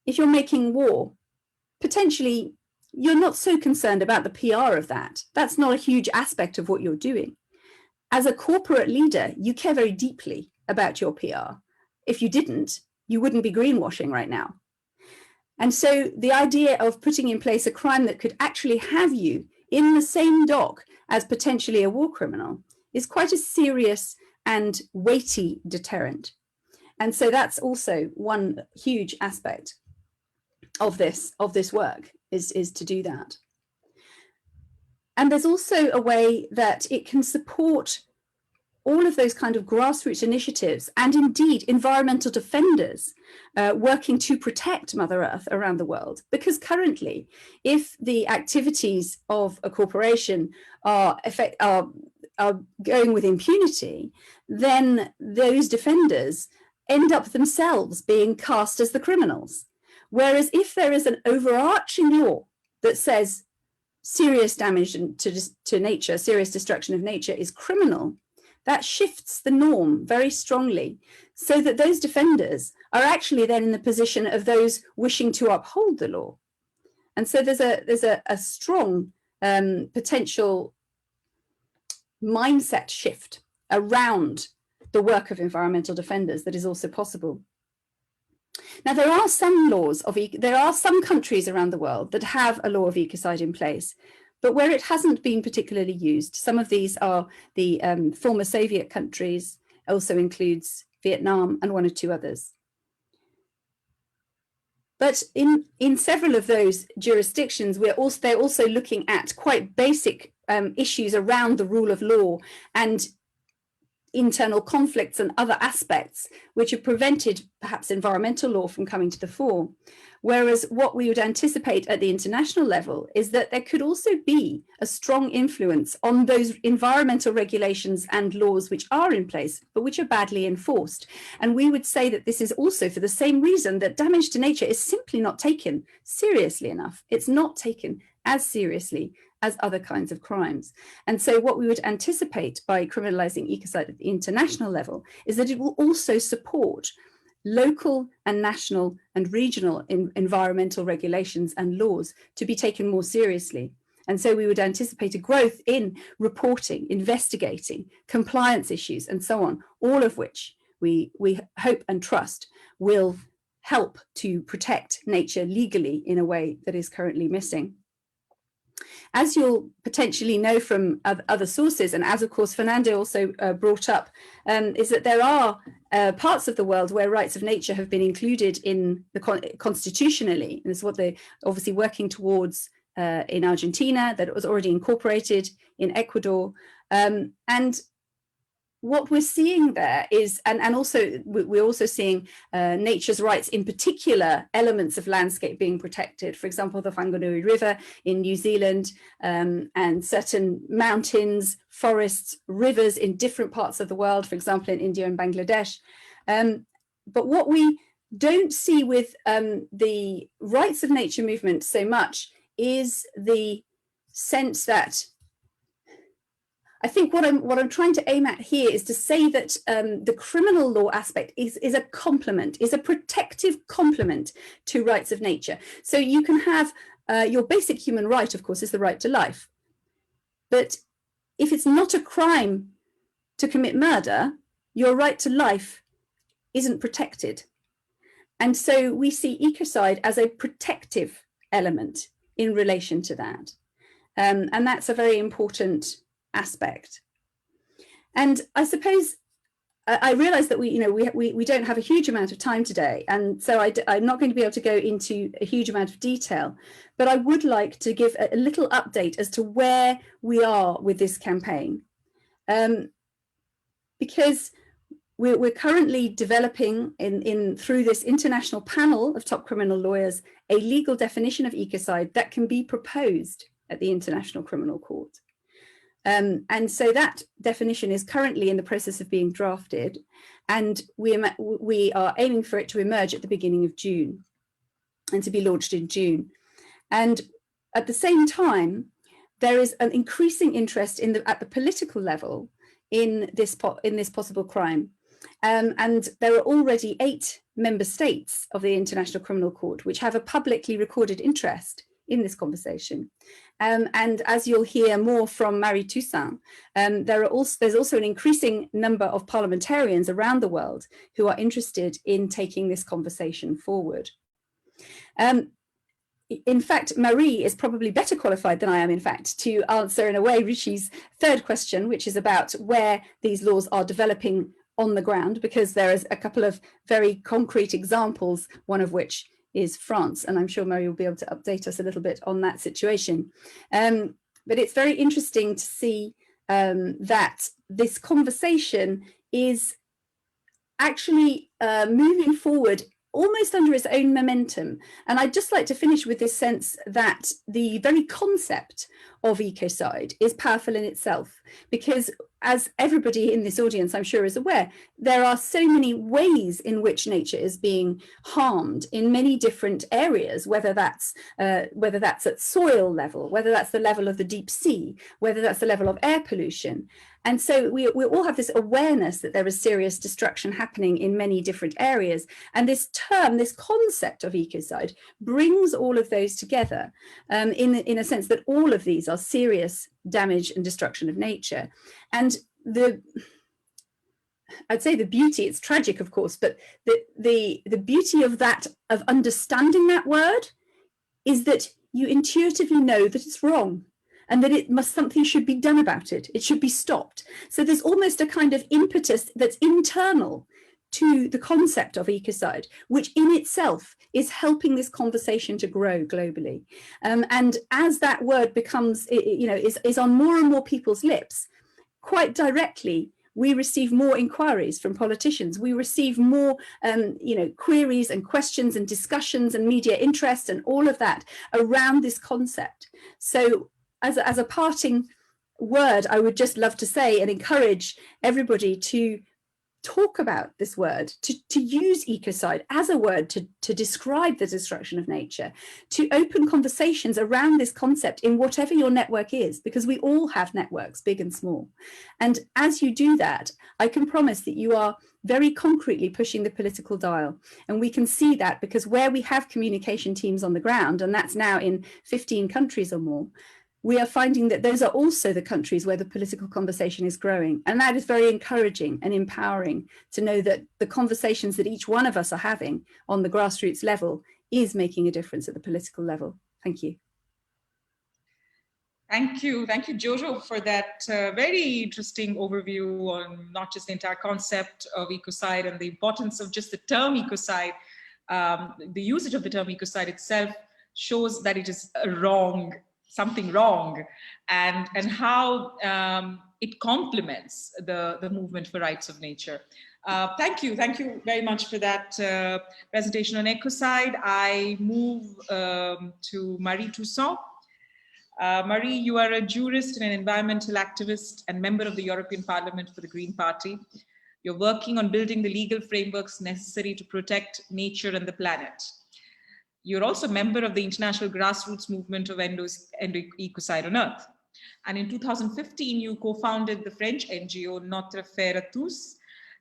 if you're making war, potentially you're not so concerned about the PR of that. That's not a huge aspect of what you're doing. As a corporate leader, you care very deeply about your PR. If you didn't, you wouldn't be greenwashing right now. And so the idea of putting in place a crime that could actually have you in the same dock as potentially a war criminal is quite a serious and weighty deterrent. And so that's also one huge aspect of this work is to do that. And there's also a way that it can support all of those kind of grassroots initiatives and indeed environmental defenders working to protect Mother Earth around the world. Because currently, if the activities of a corporation are going with impunity, then those defenders end up themselves being cast as the criminals. Whereas if there is an overarching law that says serious damage to nature, serious destruction of nature is criminal, that shifts the norm very strongly, so that those defenders are actually then in the position of those wishing to uphold the law. And so there's a strong potential mindset shift around the work of environmental defenders that is also possible. Now, there are some laws there are some countries around the world that have a law of ecocide in place, but where it hasn't been particularly used. Some of these are the former Soviet countries, also includes Vietnam and one or two others. But in several of those jurisdictions, they're also looking at quite basic issues around the rule of law and internal conflicts and other aspects which have prevented perhaps environmental law from coming to the fore. Whereas what we would anticipate at the international level is that there could also be a strong influence on those environmental regulations and laws which are in place, but which are badly enforced. And we would say that this is also for the same reason that damage to nature is simply not taken seriously enough. It's not taken as seriously as other kinds of crimes. And so what we would anticipate by criminalizing ecocide at the international level is that it will also support local and national and regional environmental regulations and laws to be taken more seriously. And so we would anticipate a growth in reporting, investigating, compliance issues, and so on, all of which we hope and trust will help to protect nature legally in a way that is currently missing. As you'll potentially know from other sources, and as of course Fernando also brought up, is that there are parts of the world where rights of nature have been included in the constitutionally, and this is what they're obviously working towards in Argentina, that it was already incorporated in Ecuador, and what we're seeing there is, and also we're also seeing nature's rights, in particular elements of landscape being protected. For example, the Whanganui River in New Zealand, and certain mountains, forests, rivers in different parts of the world, for example, in India and Bangladesh. But what we don't see with the rights of nature movement so much is the sense that, I think what I'm trying to aim at here is to say that the criminal law aspect is a complement, is a protective complement to rights of nature. So you can have your basic human right, of course, is the right to life. But if it's not a crime to commit murder, your right to life isn't protected. And so we see ecocide as a protective element in relation to that. And that's a very important aspect. And I suppose I realize that we don't have a huge amount of time today, and so I'm not going to be able to go into a huge amount of detail, but I would like to give a little update as to where we are with this campaign, because we're currently developing through this international panel of top criminal lawyers a legal definition of ecocide that can be proposed at the International Criminal Court. And so that definition is currently in the process of being drafted, and we are aiming for it to emerge at the beginning of June and to be launched in June. And at the same time, there is an increasing interest at the political level in this possible crime. And there are already 8 member states of the International Criminal Court which have a publicly recorded interest in this conversation. And as you'll hear more from Marie Toussaint, there's also an increasing number of parliamentarians around the world who are interested in taking this conversation forward. In fact, Marie is probably better qualified than I am, in fact, to answer in a way Richie's third question, which is about where these laws are developing on the ground, because there is a couple of very concrete examples, one of which is France, and I'm sure Marie will be able to update us a little bit on that situation. But it's very interesting to see that this conversation is actually moving forward almost under its own momentum. And I'd just like to finish with this sense that the very concept of ecocide is powerful in itself, because as everybody in this audience I'm sure is aware, there are so many ways in which nature is being harmed in many different areas, whether that's at soil level, whether that's the level of the deep sea, whether that's the level of air pollution. And so we all have this awareness that there is serious destruction happening in many different areas. And this term, this concept of ecocide brings all of those together in a sense that all of these are serious damage and destruction of nature. And I'd say the beauty, it's tragic of course, but the beauty of that, of understanding that word, is that you intuitively know that it's wrong, and that something should be done about it. It should be stopped. So there's almost a kind of impetus that's internal to the concept of ecocide, which in itself is helping this conversation to grow globally. And as that word becomes, is on more and more people's lips, quite directly, we receive more inquiries from politicians. We receive more, queries and questions and discussions and media interest and all of that around this concept. So as a parting word, I would just love to say and encourage everybody to talk about this word, to use ecocide as a word to describe the destruction of nature, to open conversations around this concept in whatever your network is, because we all have networks, big and small. And as you do that, I can promise that you are very concretely pushing the political dial. And we can see that because where we have communication teams on the ground, and that's now in 15 countries or more, we are finding that those are also the countries where the political conversation is growing. And that is very encouraging and empowering to know that the conversations that each one of us are having on the grassroots level is making a difference at the political level. Thank you. Thank you, Jojo, for that very interesting overview on not just the entire concept of ecocide and the importance of just the term ecocide. The usage of the term ecocide itself shows that it is something wrong, and how it complements the movement for rights of nature. Thank you very much for that presentation on ecocide. I move to Marie Toussaint. Marie, you are a jurist and an environmental activist and member of the European Parliament for the Green Party. You're working on building the legal frameworks necessary to protect nature and the planet. You're also a member of the international grassroots movement of Ecocide on Earth. And in 2015, you co-founded the French NGO Notre, affaire, tous,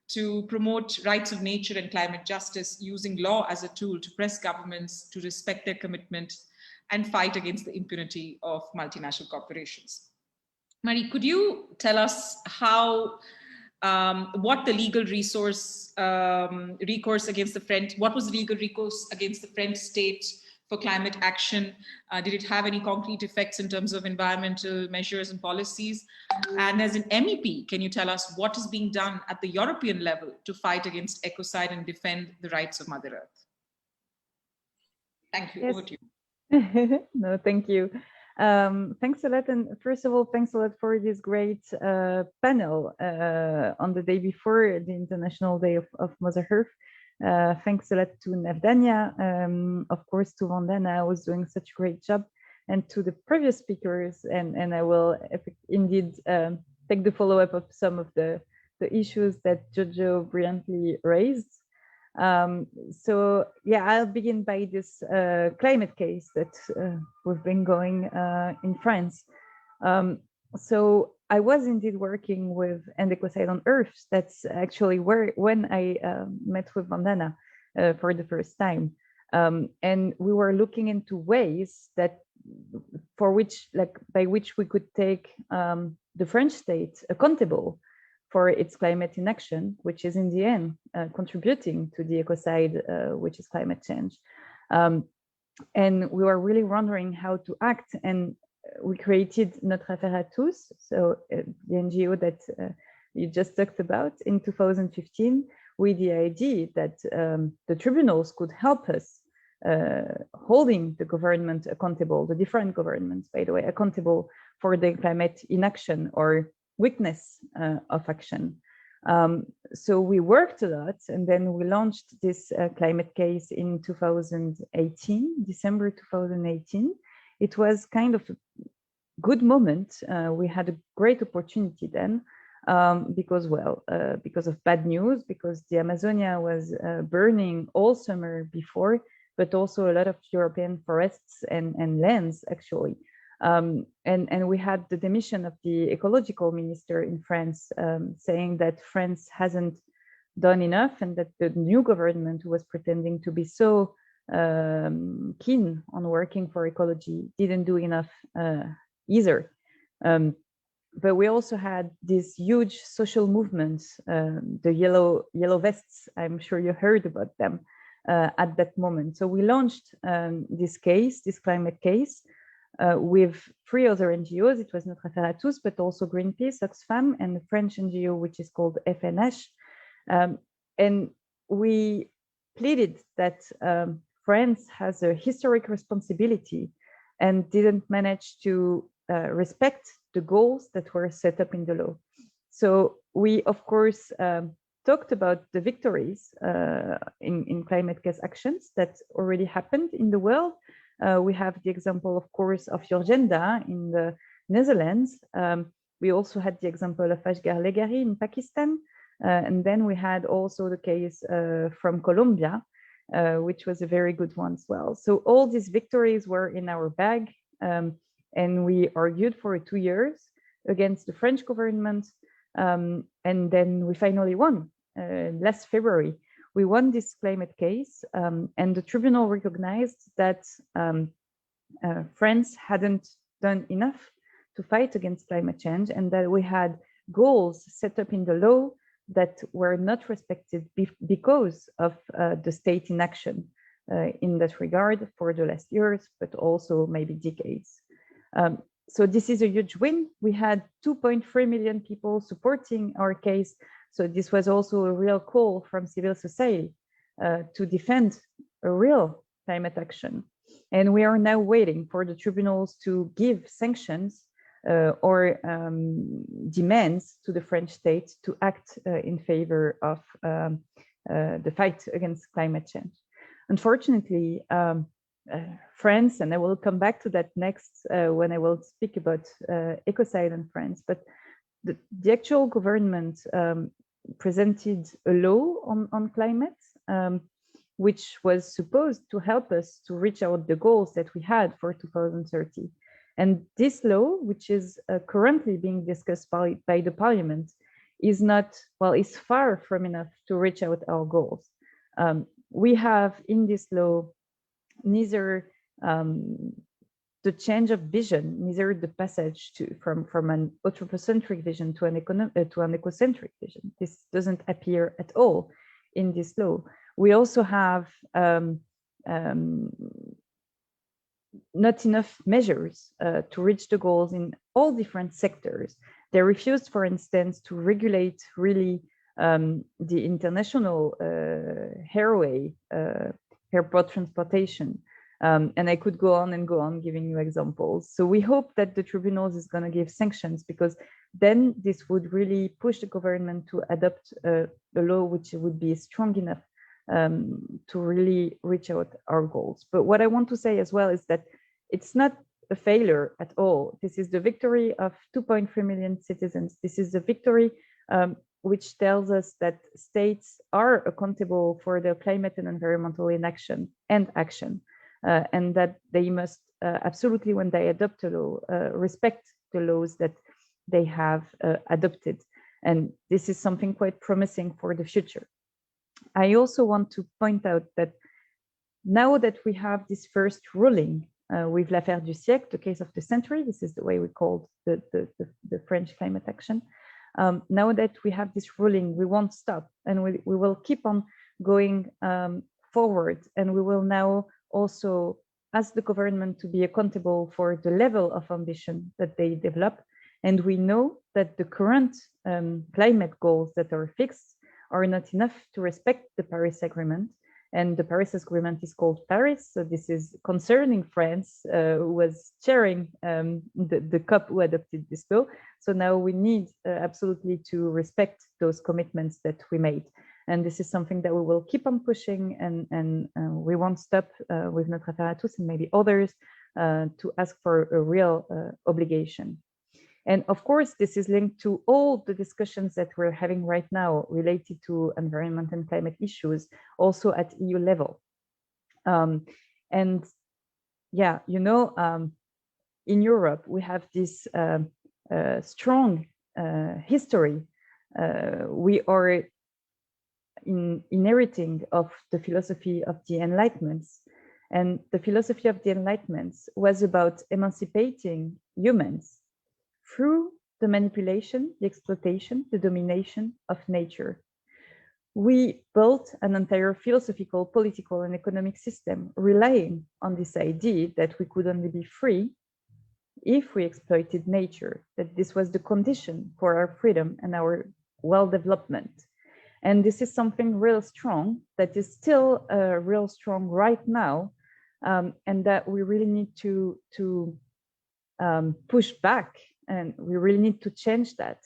to promote rights of nature and climate justice, using law as a tool to press governments to respect their commitments and fight against the impunity of multinational corporations. Marie, could you tell us how, what the legal recourse against the French, what was the legal recourse against the French state for climate action? Did it have any concrete effects in terms of environmental measures and policies? And as an MEP, can you tell us what is being done at the European level to fight against ecocide and defend the rights of Mother Earth? Thank you. Yes. Over to you. No, thank you. Thanks a lot. And first of all, thanks a lot for this great panel on the day before the International Day of Mother Earth. Thanks a lot to Navdanya, of course, to Vandana, who was doing such a great job, and to the previous speakers. And I will indeed take the follow-up of some of the issues that Jojo brilliantly raised. So yeah, I'll begin by this climate case that we've been going in France. So I was indeed working with Ecocide on Earth. That's actually when I met with Vandana for the first time. And we were looking into ways that by which we could take the French state accountable for its climate inaction, which is in the end contributing to the ecocide, which is climate change. And we were really wondering how to act. And we created Notre, affaire, tous, so the NGO that you just talked about in 2015, with the idea that the tribunals could help us holding the government accountable, the different governments, by the way, accountable for the climate inaction or weakness of action. So we worked a lot, and then we launched this climate case in 2018, December 2018. It was kind of a good moment. We had a great opportunity then because of bad news, because the Amazonia was burning all summer before, but also a lot of European forests and lands actually. And we had the demission of the ecological minister in France saying that France hasn't done enough, and that the new government, who was pretending to be so keen on working for ecology, didn't do enough either. But we also had this huge social movement, the yellow vests. I'm sure you heard about them at that moment. So we launched this climate case, with 3 other NGOs. It was Notre, affaire, tous, but also Greenpeace, Oxfam, and the French NGO, which is called FNH. And we pleaded that France has a historic responsibility and didn't manage to respect the goals that were set up in the law. So we, of course, talked about the victories in climate gas actions that already happened in the world. We have the example, of course, of Urgenda in the Netherlands. We also had the example of Ashgar Leghari in Pakistan. And then we had also the case from Colombia, which was a very good one as well. So all these victories were in our bag, and we argued for 2 years against the French government. And then we finally won last February. We won this climate case, and the tribunal recognized that France hadn't done enough to fight against climate change, and that we had goals set up in the law that were not respected because of the state inaction in that regard for the last years, but also maybe decades. So this is a huge win. We had 2.3 million people supporting our case. So this was also a real call from civil society to defend a real climate action. And we are now waiting for the tribunals to give sanctions or demands to the French state to act in favor of the fight against climate change. Unfortunately, France, and I will come back to that next when I will speak about Ecocide in France, but the actual government presented a law on climate, which was supposed to help us to reach out the goals that we had for 2030. And this law, which is currently being discussed by the parliament, is not, well, is far from enough to reach out our goals. We have in this law neither the change of vision, neither the passage from an anthropocentric vision to an ecocentric vision. This doesn't appear at all in this law. We also have not enough measures to reach the goals in all different sectors. They refused, for instance, to regulate really the international airport transportation. And I could go on and go on giving you examples. So we hope that the tribunals is going to give sanctions, because then this would really push the government to adopt a law which would be strong enough to really reach out our goals. But what I want to say as well is that it's not a failure at all. This is the victory of 2.3 million citizens. This is the victory which tells us that states are accountable for their climate and environmental inaction and action, and that they must absolutely, when they adopt a law, respect the laws that they have adopted. And this is something quite promising for the future. I also want to point out that now that we have this first ruling with l'affaire du siècle, the case of the century, this is the way we called the French climate action. Now that we have this ruling, we won't stop, and we will keep on going forward, and we will now also ask the government to be accountable for the level of ambition that they develop. And we know that the current climate goals that are fixed are not enough to respect the Paris Agreement. And the Paris Agreement is called Paris. So this is concerning France, who was chairing the COP who adopted this law. So now we need absolutely to respect those commitments that we made. And this is something that we will keep on pushing, and we won't stop with Notre, affaire, tous, and maybe others to ask for a real obligation. And of course, this is linked to all the discussions that we're having right now related to environment and climate issues, also at EU level. And yeah, you know, in Europe, we have this strong history. We are inheriting of the philosophy of the Enlightenments. And the philosophy of the Enlightenments was about emancipating humans through the manipulation, the exploitation, the domination of nature. We built an entire philosophical, political, and economic system relying on this idea that we could only be free if we exploited nature, that this was the condition for our freedom and our well-development. And this is something real strong that is still real strong right now, and that we really need to push back, and we really need to change that.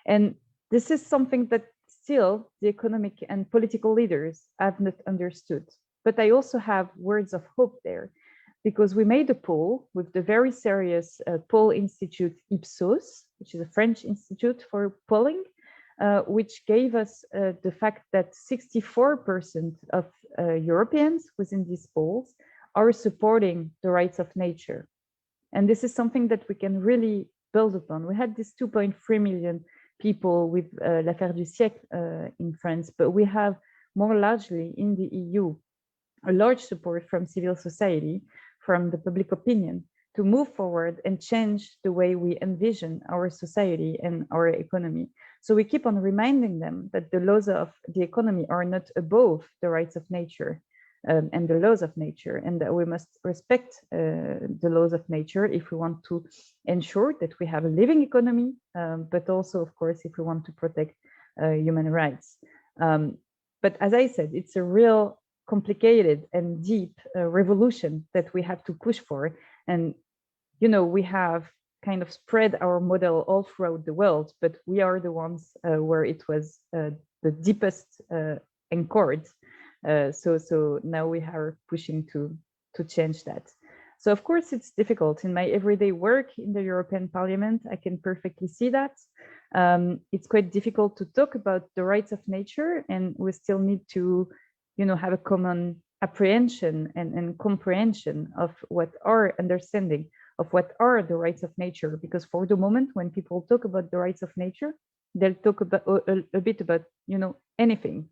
And this is something that still the economic and political leaders have not understood. But I also have words of hope there, because we made a poll with the very serious poll institute Ipsos, which is a French institute for polling, which gave us the fact that 64% of Europeans within these polls are supporting the rights of nature. And this is something that we can really build upon. We had this 2.3 million people with l'affaire du siècle in France, but we have more largely in the EU a large support from civil society, from the public opinion, to move forward and change the way we envision our society and our economy. So we keep on reminding them that the laws of the economy are not above the rights of nature and the laws of nature, and that we must respect the laws of nature if we want to ensure that we have a living economy, but also, of course, if we want to protect human rights. But as I said, it's a real complicated and deep revolution that we have to push for. And, you know, we have kind of spread our model all throughout the world, but we are the ones where it was the deepest anchored. So now we are pushing to change that. So of course it's difficult. In my everyday work in the European Parliament, I can perfectly see that. It's quite difficult to talk about the rights of nature, and we still need to, you know, have a common apprehension and comprehension of what our understanding of what are the rights of nature. Because for the moment, when people talk about the rights of nature, they'll talk about a bit about, you know, anything,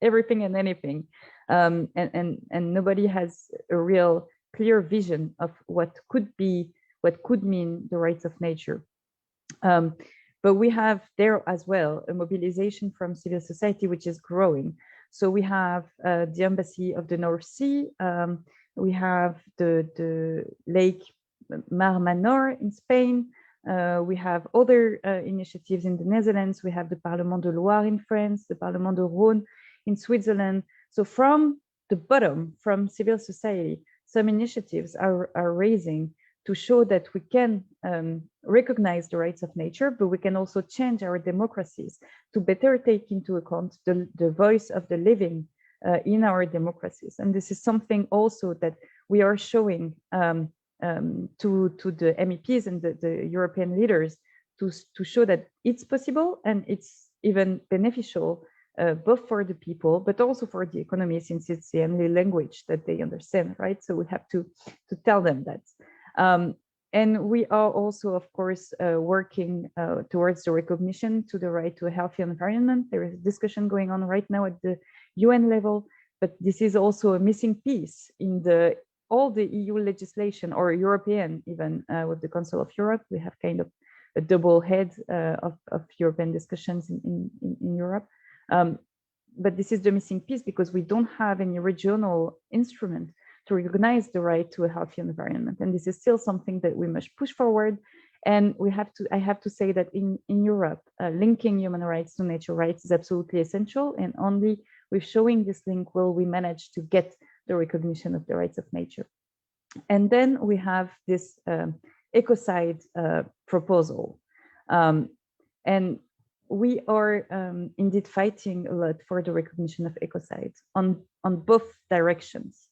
everything and anything, and nobody has a real clear vision of what could mean the rights of nature. But we have there as well a mobilization from civil society which is growing. So we have the embassy of the North Sea, we have the Lake Mar Menor in Spain. We have other initiatives in the Netherlands. We have the Parlement de Loire in France, the Parlement de Rhône in Switzerland. So from the bottom, from civil society, some initiatives are raising to show that we can recognize the rights of nature, but we can also change our democracies to better take into account the voice of the living in our democracies. And this is something also that we are showing to the MEPs and the European leaders to show that it's possible and it's even beneficial both for the people, but also for the economy, since it's the only language that they understand, right? So we have to tell them that. And we are also, of course, working towards the recognition to the right to a healthy environment. There is a discussion going on right now at the UN level, but this is also a missing piece in all the EU legislation, or European even, with the Council of Europe. We have kind of a double head of European discussions in Europe. But this is the missing piece because we don't have any regional instrument to recognize the right to a healthy environment. And this is still something that we must push forward. And I have to say that in Europe, linking human rights to nature rights is absolutely essential. And only with showing this link will we manage to get the recognition of the rights of nature. And then we have this Ecocide proposal. And we are indeed fighting a lot for the recognition of Ecocide on both directions.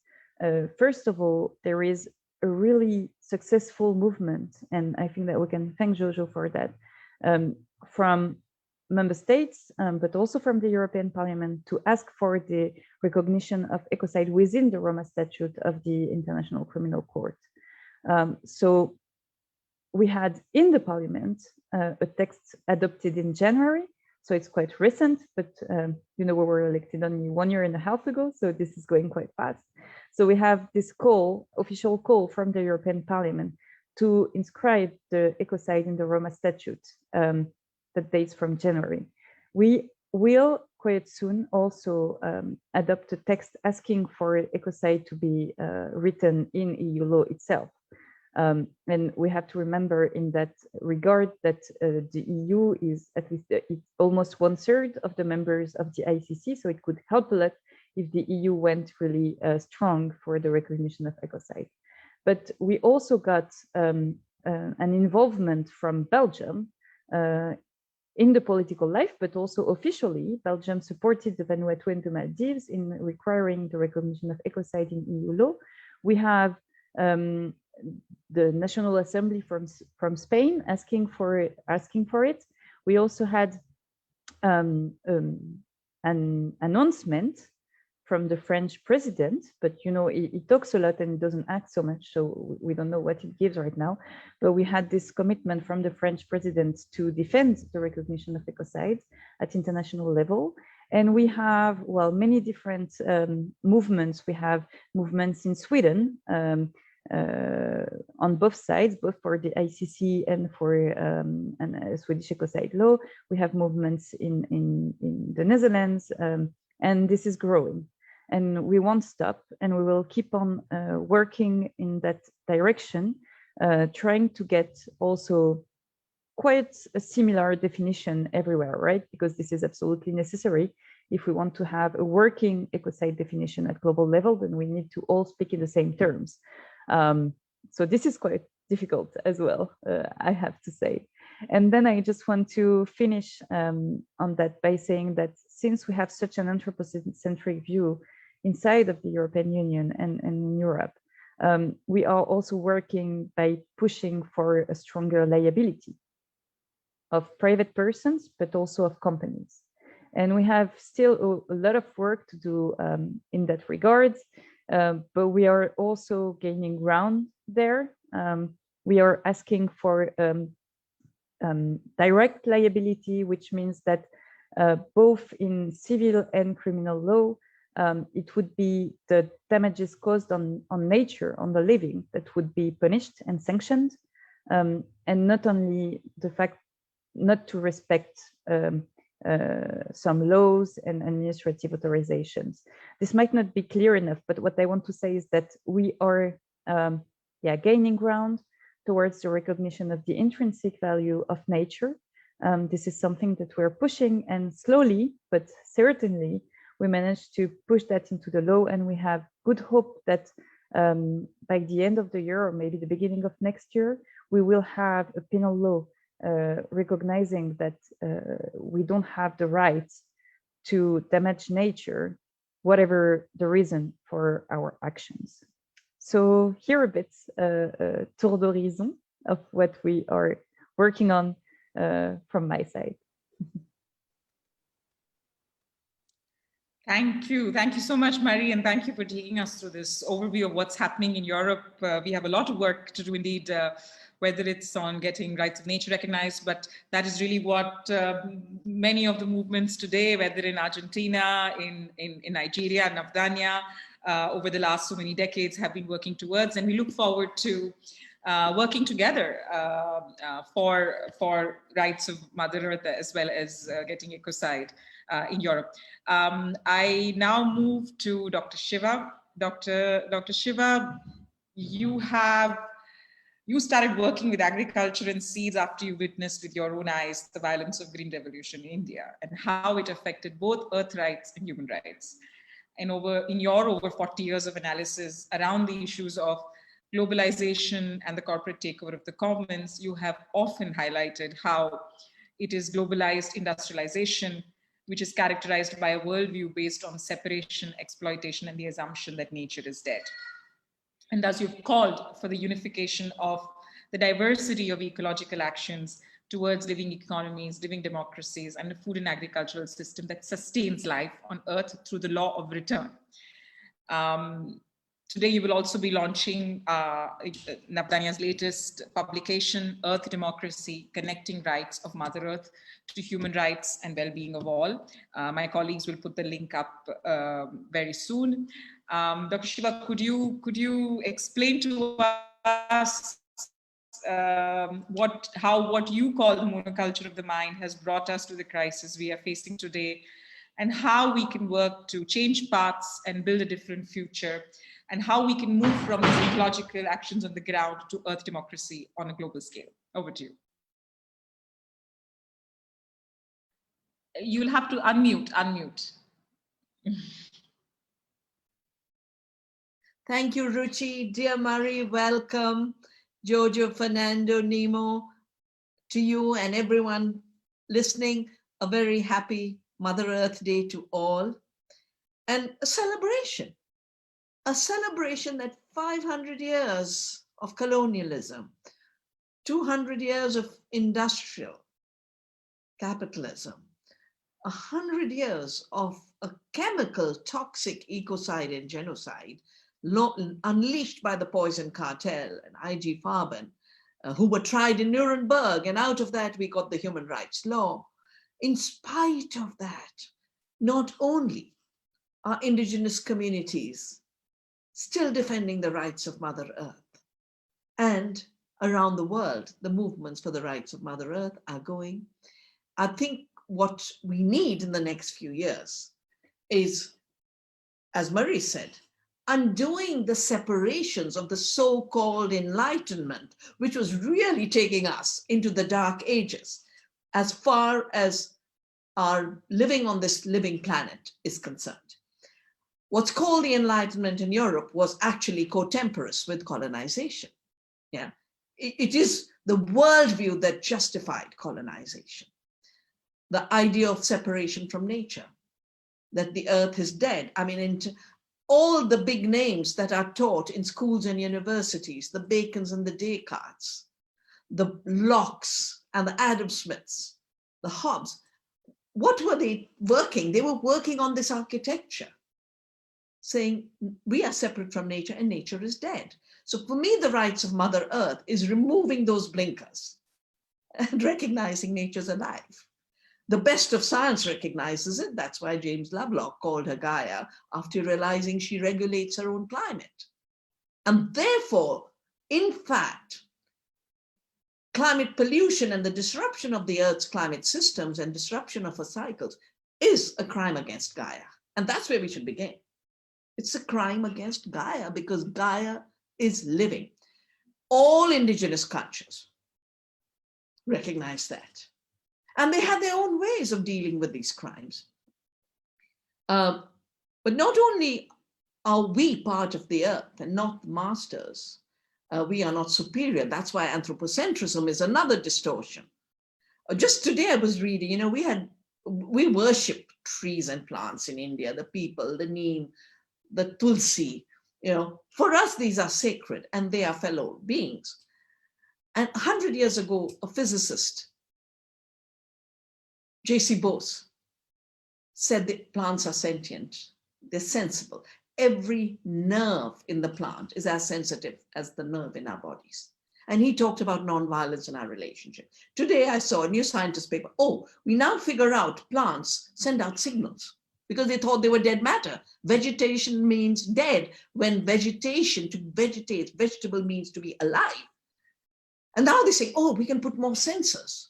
First of all, there is a really successful movement, and I think that we can thank Jojo for that, from member states, but also from the European Parliament, to ask for the recognition of Ecocide within the Roma Statute of the International Criminal Court. So we had in the Parliament a text adopted in January, so it's quite recent, but you know, we were elected only 1.5 years ago, so this is going quite fast. So we have this official call from the European Parliament to inscribe the Ecocide in the Roma Statute that dates from January. We will quite soon also adopt a text asking for Ecocide to be written in EU law itself. And we have to remember in that regard that the EU is at least it's almost 1/3 of the members of the ICC, so it could help a lot if the EU went really strong for the recognition of ecocide. But we also got an involvement from Belgium in the political life, but also officially, Belgium supported the Vanuatu and the Maldives in requiring the recognition of ecocide in EU law. We have the National Assembly from Spain asking for it. We also had an announcement from the French president, but you know, he talks a lot and he doesn't act so much, so we don't know what it gives right now. But we had this commitment from the French president to defend the recognition of ecocide at international level. And we have, well, many different movements. We have movements in Sweden on both sides, both for the ICC and for Swedish ecocide law. We have movements in the Netherlands, and this is growing. And we won't stop, and we will keep on working in that direction, trying to get also quite a similar definition everywhere, right? Because this is absolutely necessary. If we want to have a working ecocide definition at global level, then we need to all speak in the same terms. So this is quite difficult as well, I have to say. And then I just want to finish on that by saying that since we have such an anthropocentric view inside of the European Union and in Europe, we are also working by pushing for a stronger liability of private persons, but also of companies. And we have still a lot of work to do in that regard, but we are also gaining ground there. We are asking for direct liability, which means that both in civil and criminal law, it would be the damages caused on nature, on the living, that would be punished and sanctioned, and not only the fact not to respect some laws and administrative authorizations. This might not be clear enough, but what I want to say is that we are gaining ground towards the recognition of the intrinsic value of nature. This is something that we're pushing, and slowly but certainly we managed to push that into the law, and we have good hope that by the end of the year, or maybe the beginning of next year, we will have a penal law recognizing that we don't have the right to damage nature, whatever the reason for our actions. So here a bit tour d'horizon of what we are working on from my side. Thank you. Thank you so much, Marie, and thank you for taking us through this overview of what's happening in Europe. We have a lot of work to do indeed, whether it's on getting rights of nature recognized, but that is really what many of the movements today, whether in Argentina, in Nigeria, Navdanya, over the last so many decades have been working towards, and we look forward to working together for rights of Mother Earth, as well as getting ecocide in Europe. I now move to Dr. Shiva. Dr. Shiva, you started working with agriculture and seeds after you witnessed with your own eyes the violence of Green Revolution in India and how it affected both earth rights and human rights. And in your over 40 years of analysis around the issues of globalization and the corporate takeover of the commons, you have often highlighted how it is globalized industrialization, which is characterized by a worldview based on separation, exploitation, and the assumption that nature is dead. And thus you've called for the unification of the diversity of ecological actions towards living economies, living democracies, and a food and agricultural system that sustains life on Earth through the law of return. Today, you will also be launching Navdanya's latest publication, Earth Democracy, Connecting Rights of Mother Earth to Human Rights and Well-Being of All. My colleagues will put the link up very soon. Dr. Shiva, could you explain to us what you call the monoculture of the mind has brought us to the crisis we are facing today, and how we can work to change paths and build a different future and how we can move from these ecological actions on the ground to Earth democracy on a global scale. Over to you. You'll have to unmute. Thank you, Ruchi. Dear Marie, welcome. Jojo, Fernando, Nnimmo, to you and everyone listening, a very happy Mother Earth Day to all. And a celebration that 500 years of colonialism, 200 years of industrial capitalism, 100 years of a chemical toxic ecocide and genocide unleashed by the poison cartel and IG Farben, who were tried in Nuremberg, and out of that we got the human rights law. In spite of that, not only are indigenous communities still defending the rights of Mother Earth, and around the world, the movements for the rights of Mother Earth are going. I think what we need in the next few years is, as Marie said, undoing the separations of the so-called Enlightenment, which was really taking us into the dark ages, as far as our living on this living planet is concerned. What's called the Enlightenment in Europe was actually cotemporous with colonization. Yeah, it is the worldview that justified colonization. The idea of separation from nature, that the earth is dead. I mean, all the big names that are taught in schools and universities, the Bacons and the Descartes, the Locks and the Adam Smiths, the Hobbes, what were they working? They were working on this architecture, saying we are separate from nature and nature is dead. So for me, the rights of Mother Earth is removing those blinkers and recognizing nature's alive. The best of science recognizes it. That's why James Lovelock called her Gaia, after realizing she regulates her own climate. And therefore, in fact, climate pollution and the disruption of the Earth's climate systems and disruption of her cycles is a crime against Gaia. And that's where we should begin. It's a crime against Gaia because Gaia is living. All indigenous cultures recognize that. And they have their own ways of dealing with these crimes. But not only are we part of the earth and not masters, we are not superior. That's why anthropocentrism is another distortion. Just today I was reading, we worship trees and plants in India, the people, the neem, the tulsi. For us, these are sacred and they are fellow beings. And 100 years ago, a physicist, J.C. Bose, said that plants are sentient, they're sensible. Every nerve in the plant is as sensitive as the nerve in our bodies. And he talked about nonviolence in our relationship. Today I saw a New Scientist paper, we now figure out plants send out signals because they thought they were dead matter. Vegetation means dead, when vegetation, to vegetate, vegetable means to be alive. And now they say, we can put more sensors,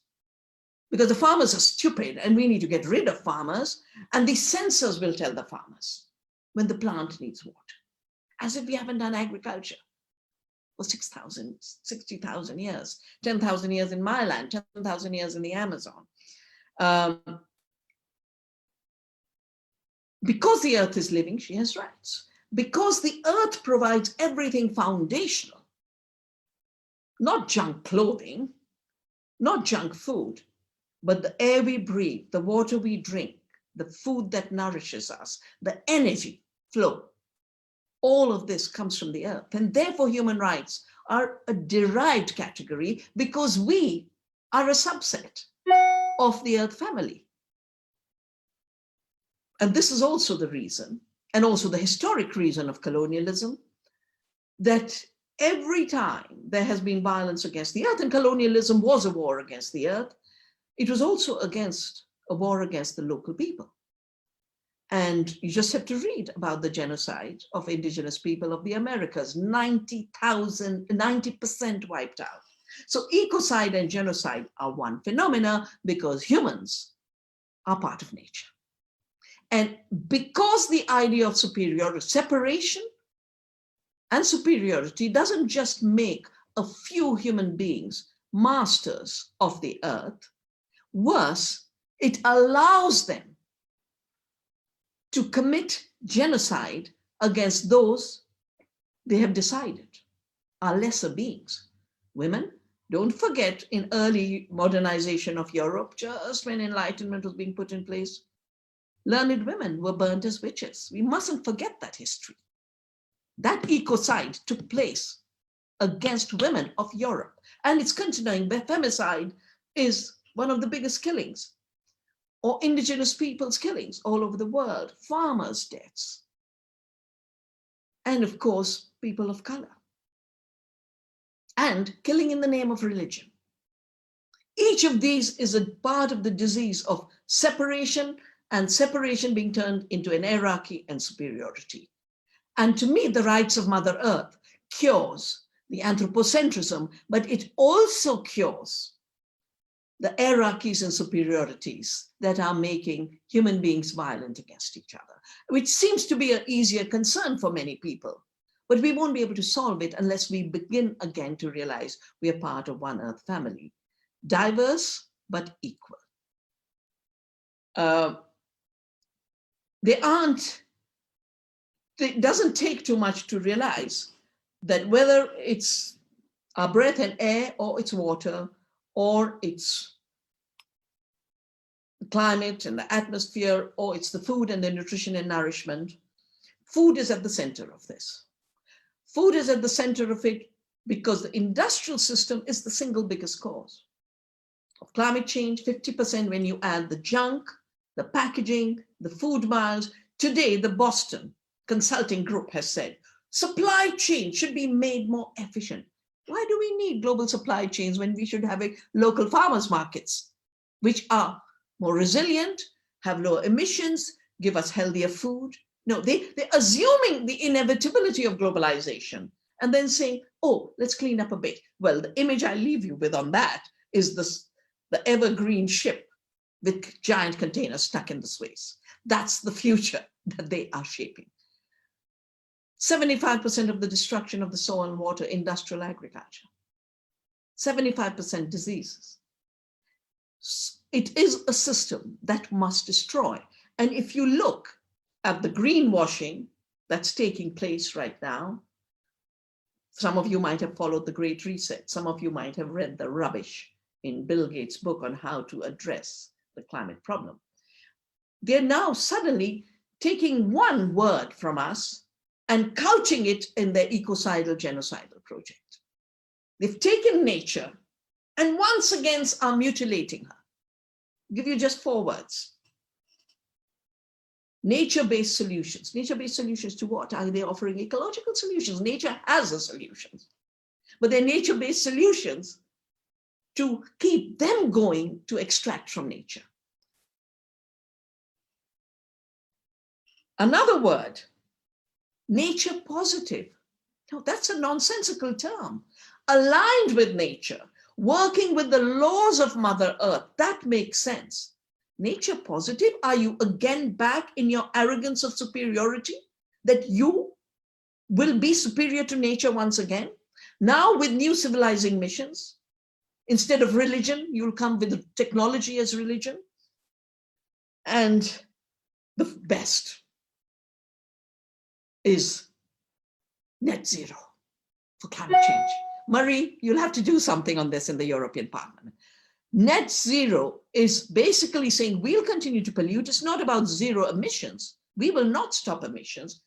because the farmers are stupid and we need to get rid of farmers, and these sensors will tell the farmers when the plant needs water, as if we haven't done agriculture for 60,000 years, 10,000 years in my land, 10,000 years in the Amazon. Because the earth is living, she has rights. Because the earth provides everything foundational, not junk clothing, not junk food, but the air we breathe, the water we drink, the food that nourishes us, the energy flow, all of this comes from the earth. And therefore human rights are a derived category because we are a subset of the earth family. And this is also the reason, and also the historic reason of colonialism, that every time there has been violence against the earth, and colonialism was a war against the earth, it was also a war against the local people. And you just have to read about the genocide of indigenous people of the Americas, 90% wiped out. So ecocide and genocide are one phenomena because humans are part of nature. And because the idea of superiority, separation and superiority doesn't just make a few human beings masters of the earth. Worse, it allows them to commit genocide against those they have decided are lesser beings. Women, don't forget, in early modernization of Europe, just when Enlightenment was being put in place, learned women were burnt as witches. We mustn't forget that history. That ecocide took place against women of Europe, and it's continuing. Femicide is one of the biggest killings, or indigenous people's killings all over the world, farmers' deaths, and of course, people of color, and killing in the name of religion. Each of these is a part of the disease of separation, and separation being turned into an hierarchy and superiority. And to me, the rights of Mother Earth cures the anthropocentrism, but it also cures the hierarchies and superiorities that are making human beings violent against each other, which seems to be an easier concern for many people. But we won't be able to solve it unless we begin again to realize we are part of one Earth family, diverse but equal. It doesn't take too much to realize that whether it's our breath and air, or it's water, or it's the climate and the atmosphere, or it's the food and the nutrition and nourishment, food is at the center of this. Food is at the center of it because the industrial system is the single biggest cause of climate change. 50% when you add the junk, the packaging, the food miles. Today, the Boston Consulting Group has said, supply chain should be made more efficient. Why do we need global supply chains when we should have local farmers markets, which are more resilient, have lower emissions, give us healthier food? No, they're assuming the inevitability of globalization and then saying, oh, let's clean up a bit. Well, the image I leave you with on that is the evergreen ship with giant containers stuck in the Suez. That's the future that they are shaping. 75% of the destruction of the soil and water, industrial agriculture. 75% diseases. It is a system that must destroy. And if you look at the greenwashing that's taking place right now, some of you might have followed the Great Reset. Some of you might have read the rubbish in Bill Gates' book on how to address the climate problem. They're now suddenly taking one word from us and couching it in their ecocidal genocidal project. They've taken nature and once again are mutilating her. I'll give you just 4 words. Nature-based solutions. Nature-based solutions to what? Are they offering ecological solutions? Nature has a solution, but they're nature-based solutions to keep them going to extract from nature. Another word, nature positive. Now, that's a nonsensical term. Aligned with nature, working with the laws of Mother Earth, that makes sense. Nature positive, are you again back in your arrogance of superiority? That you will be superior to nature once again? Now with new civilizing missions, instead of religion, you'll come with technology as religion. And the best is net zero for climate change. Murray, you'll have to do something on this in the European Parliament. Net zero is basically saying we'll continue to pollute. It's not about zero emissions. We will not stop emissions.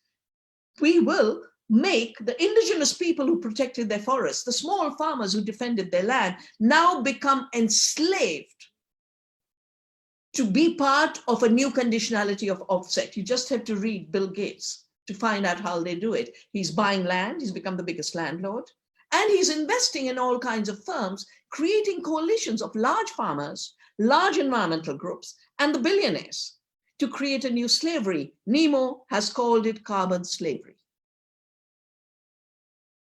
We will make the indigenous people who protected their forests, the small farmers who defended their land, now become enslaved to be part of a new conditionality of offset. You just have to read Bill Gates to find out how they do it. He's buying land, he's become the biggest landlord, and he's investing in all kinds of firms, creating coalitions of large farmers, large environmental groups, and the billionaires to create a new slavery. Nnimmo has called it carbon slavery.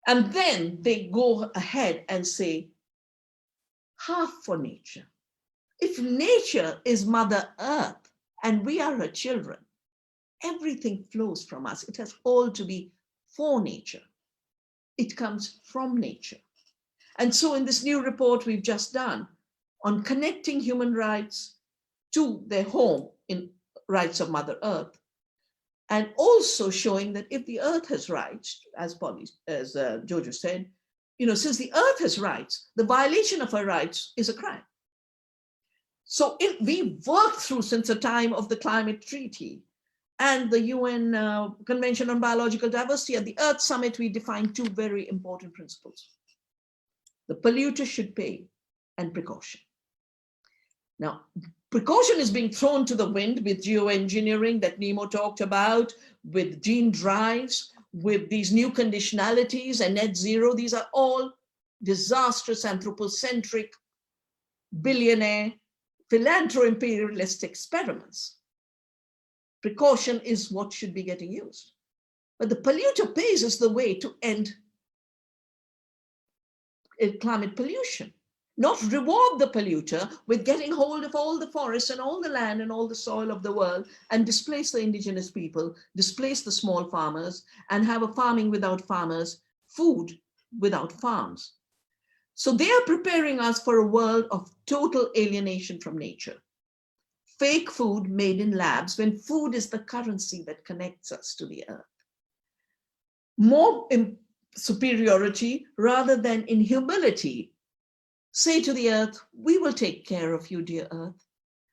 And then they go ahead and say, half for nature. If nature is Mother Earth and we are her children, everything flows from us. It has all to be for nature. it comes from nature. And so in this new report we've just done on connecting human rights to their home in rights of Mother Earth, and also showing that if the earth has rights, as Jojo said, since the earth has rights, the violation of her rights is a crime. So we worked through since the time of the climate treaty and the UN Convention on Biological Diversity. At the Earth Summit, we defined two very important principles. The polluter should pay and precaution. Now, precaution is being thrown to the wind with geoengineering that Nnimmo talked about, with gene drives, with these new conditionalities and net zero. These are all disastrous, anthropocentric, billionaire, philantro-imperialist experiments. Precaution is what should be getting used. But the polluter pays is the way to end climate pollution. Not reward the polluter with getting hold of all the forests and all the land and all the soil of the world and displace the indigenous people, displace the small farmers, and have a farming without farmers, food without farms. So they are preparing us for a world of total alienation from nature. Fake food made in labs when food is the currency that connects us to the earth. More in superiority rather than in humility. Say to the earth, we will take care of you, dear earth.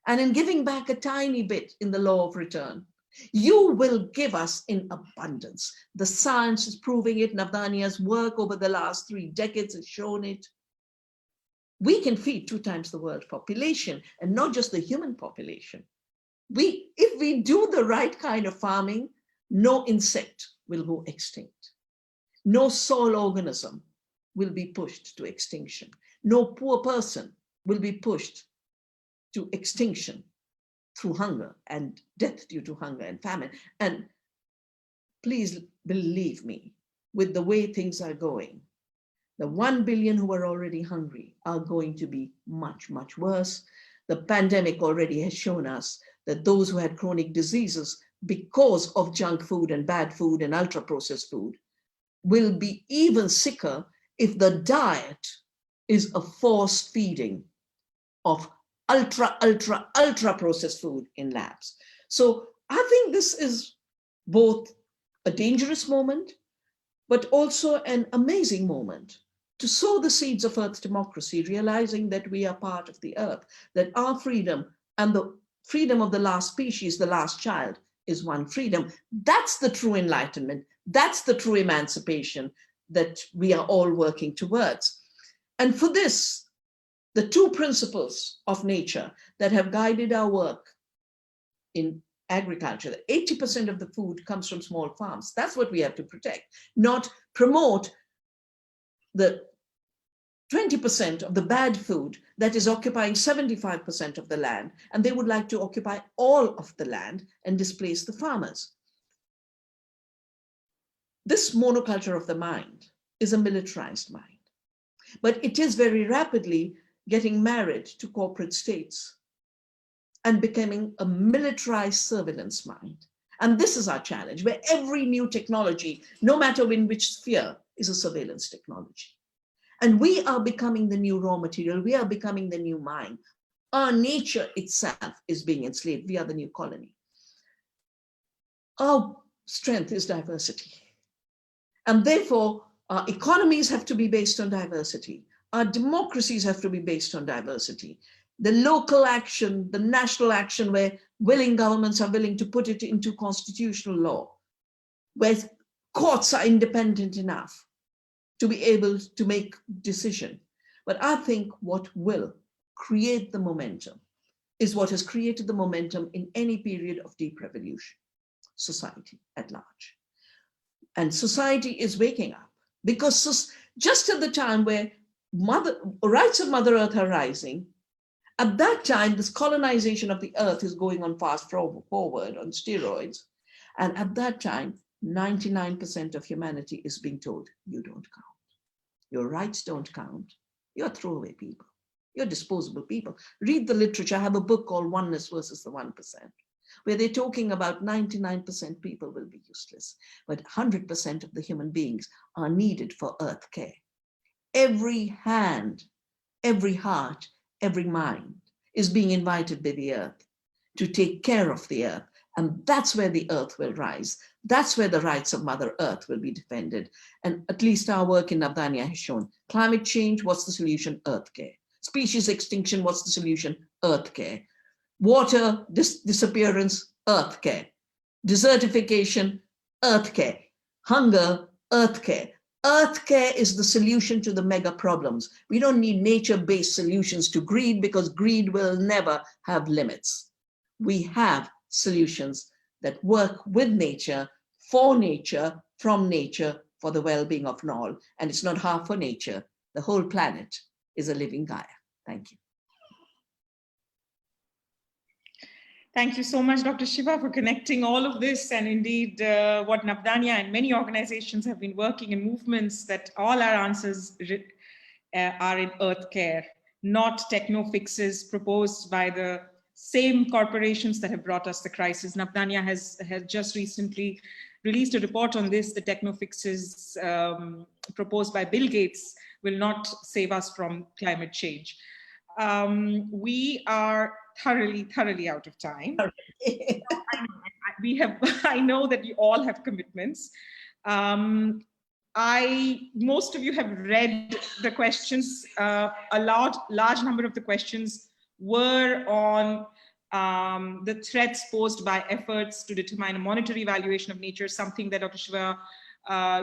And in giving back a tiny bit in the law of return, you will give us in abundance. The science is proving it. Navdanya's work over the last 3 decades has shown it. We can feed 2 times the world population, and not just the human population. If we do the right kind of farming, no insect will go extinct. No soil organism will be pushed to extinction. No poor person will be pushed to extinction through hunger and death due to hunger and famine. And please believe me, with the way things are going, the 1 billion who are already hungry are going to be much, much worse. The pandemic already has shown us that those who had chronic diseases because of junk food and bad food and ultra-processed food will be even sicker if the diet is a forced feeding of ultra processed food in labs. So I think this is both a dangerous moment, but also an amazing moment to sow the seeds of Earth democracy, realizing that we are part of the earth, that our freedom and the freedom of the last species, the last child, is one freedom. That's the true enlightenment. That's the true emancipation that we are all working towards. And for this, the 2 principles of nature that have guided our work in agriculture, that 80% of the food comes from small farms. That's what we have to protect, not promote the 20% of the bad food that is occupying 75% of the land, and they would like to occupy all of the land and displace the farmers. This monoculture of the mind is a militarized mind, but it is very rapidly getting married to corporate states and becoming a militarized surveillance mind. And this is our challenge, where every new technology, no matter in which sphere, is a surveillance technology. And we are becoming the new raw material. We are becoming the new mine. Our nature itself is being enslaved. We are the new colony. Our strength is diversity. And therefore, our economies have to be based on diversity. Our democracies have to be based on diversity. The local action, the national action, where willing governments are willing to put it into constitutional law, where courts are independent enough to be able to make decision. But I think what will create the momentum is what has created the momentum in any period of deep revolution, society at large. And society is waking up, because just at the time where rights of Mother Earth are rising, at that time, this colonization of the earth is going on fast forward on steroids. And at that time, 99% of humanity is being told, you don't count. Your rights don't count. You're throwaway people. You're disposable people. Read the literature. I have a book called Oneness versus the 1%. where they're talking about 99% people will be useless, but 100% of the human beings are needed for earth care. Every hand, every heart, every mind is being invited by the earth to take care of the earth. And that's where the earth will rise. That's where the rights of Mother Earth will be defended. And at least our work in Navdanya has shown climate change, what's the solution? Earth care. Species extinction, what's the solution? Earth care. Water disappearance, earth care. Desertification, earth care. Hunger, earth care. Earth care is the solution to the mega problems. We don't need nature-based solutions to greed, because greed will never have limits. We have solutions that work with nature, for nature, from nature, for the well-being of all. And it's not half for nature. The whole planet is a living Gaia. Thank you. Thank you so much, Dr. Shiva, for connecting all of this, and indeed what Navdanya and many organizations have been working in movements, that all our answers are in earth care, not techno fixes proposed by the same corporations that have brought us the crisis. Navdanya has just recently released a report on this. The techno fixes proposed by Bill Gates will not save us from climate change. We are thoroughly out of time. I know that you all have commitments. Most of you have read the questions. A large number of the questions were on the threats posed by efforts to determine a monetary valuation of nature, something that Dr. Shiva,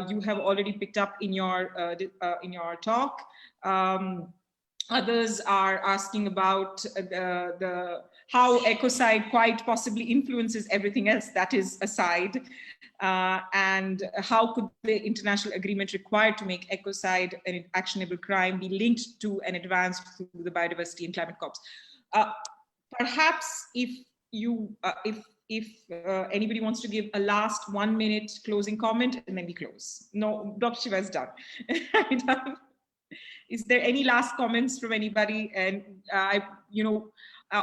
you have already picked up in your talk. Others are asking about how Ecocide quite possibly influences everything else that is aside, and how could the international agreement required to make Ecocide an actionable crime be linked to and advanced through the biodiversity and climate corps. Perhaps if anybody wants to give a last 1 minute closing comment, and then we close. No, Dr. Shiva is done. Is there any last comments from anybody? And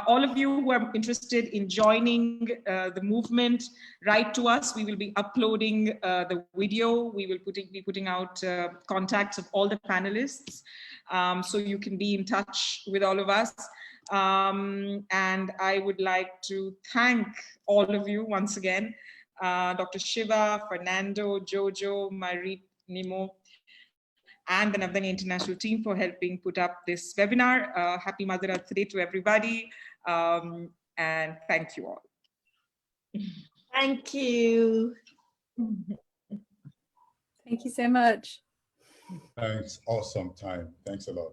all of you who are interested in joining the movement, write to us. We will be uploading the video. We will be putting out contacts of all the panelists, so you can be in touch with all of us. And I would like to thank all of you once again, Dr. Shiva, Fernando, Jojo, Marie, Nnimmo, and the Navdanya International team for helping put up this webinar. Happy Mother Earth Day to everybody, and thank you all. Thank you. Thank you so much. Thanks, awesome time. Thanks a lot.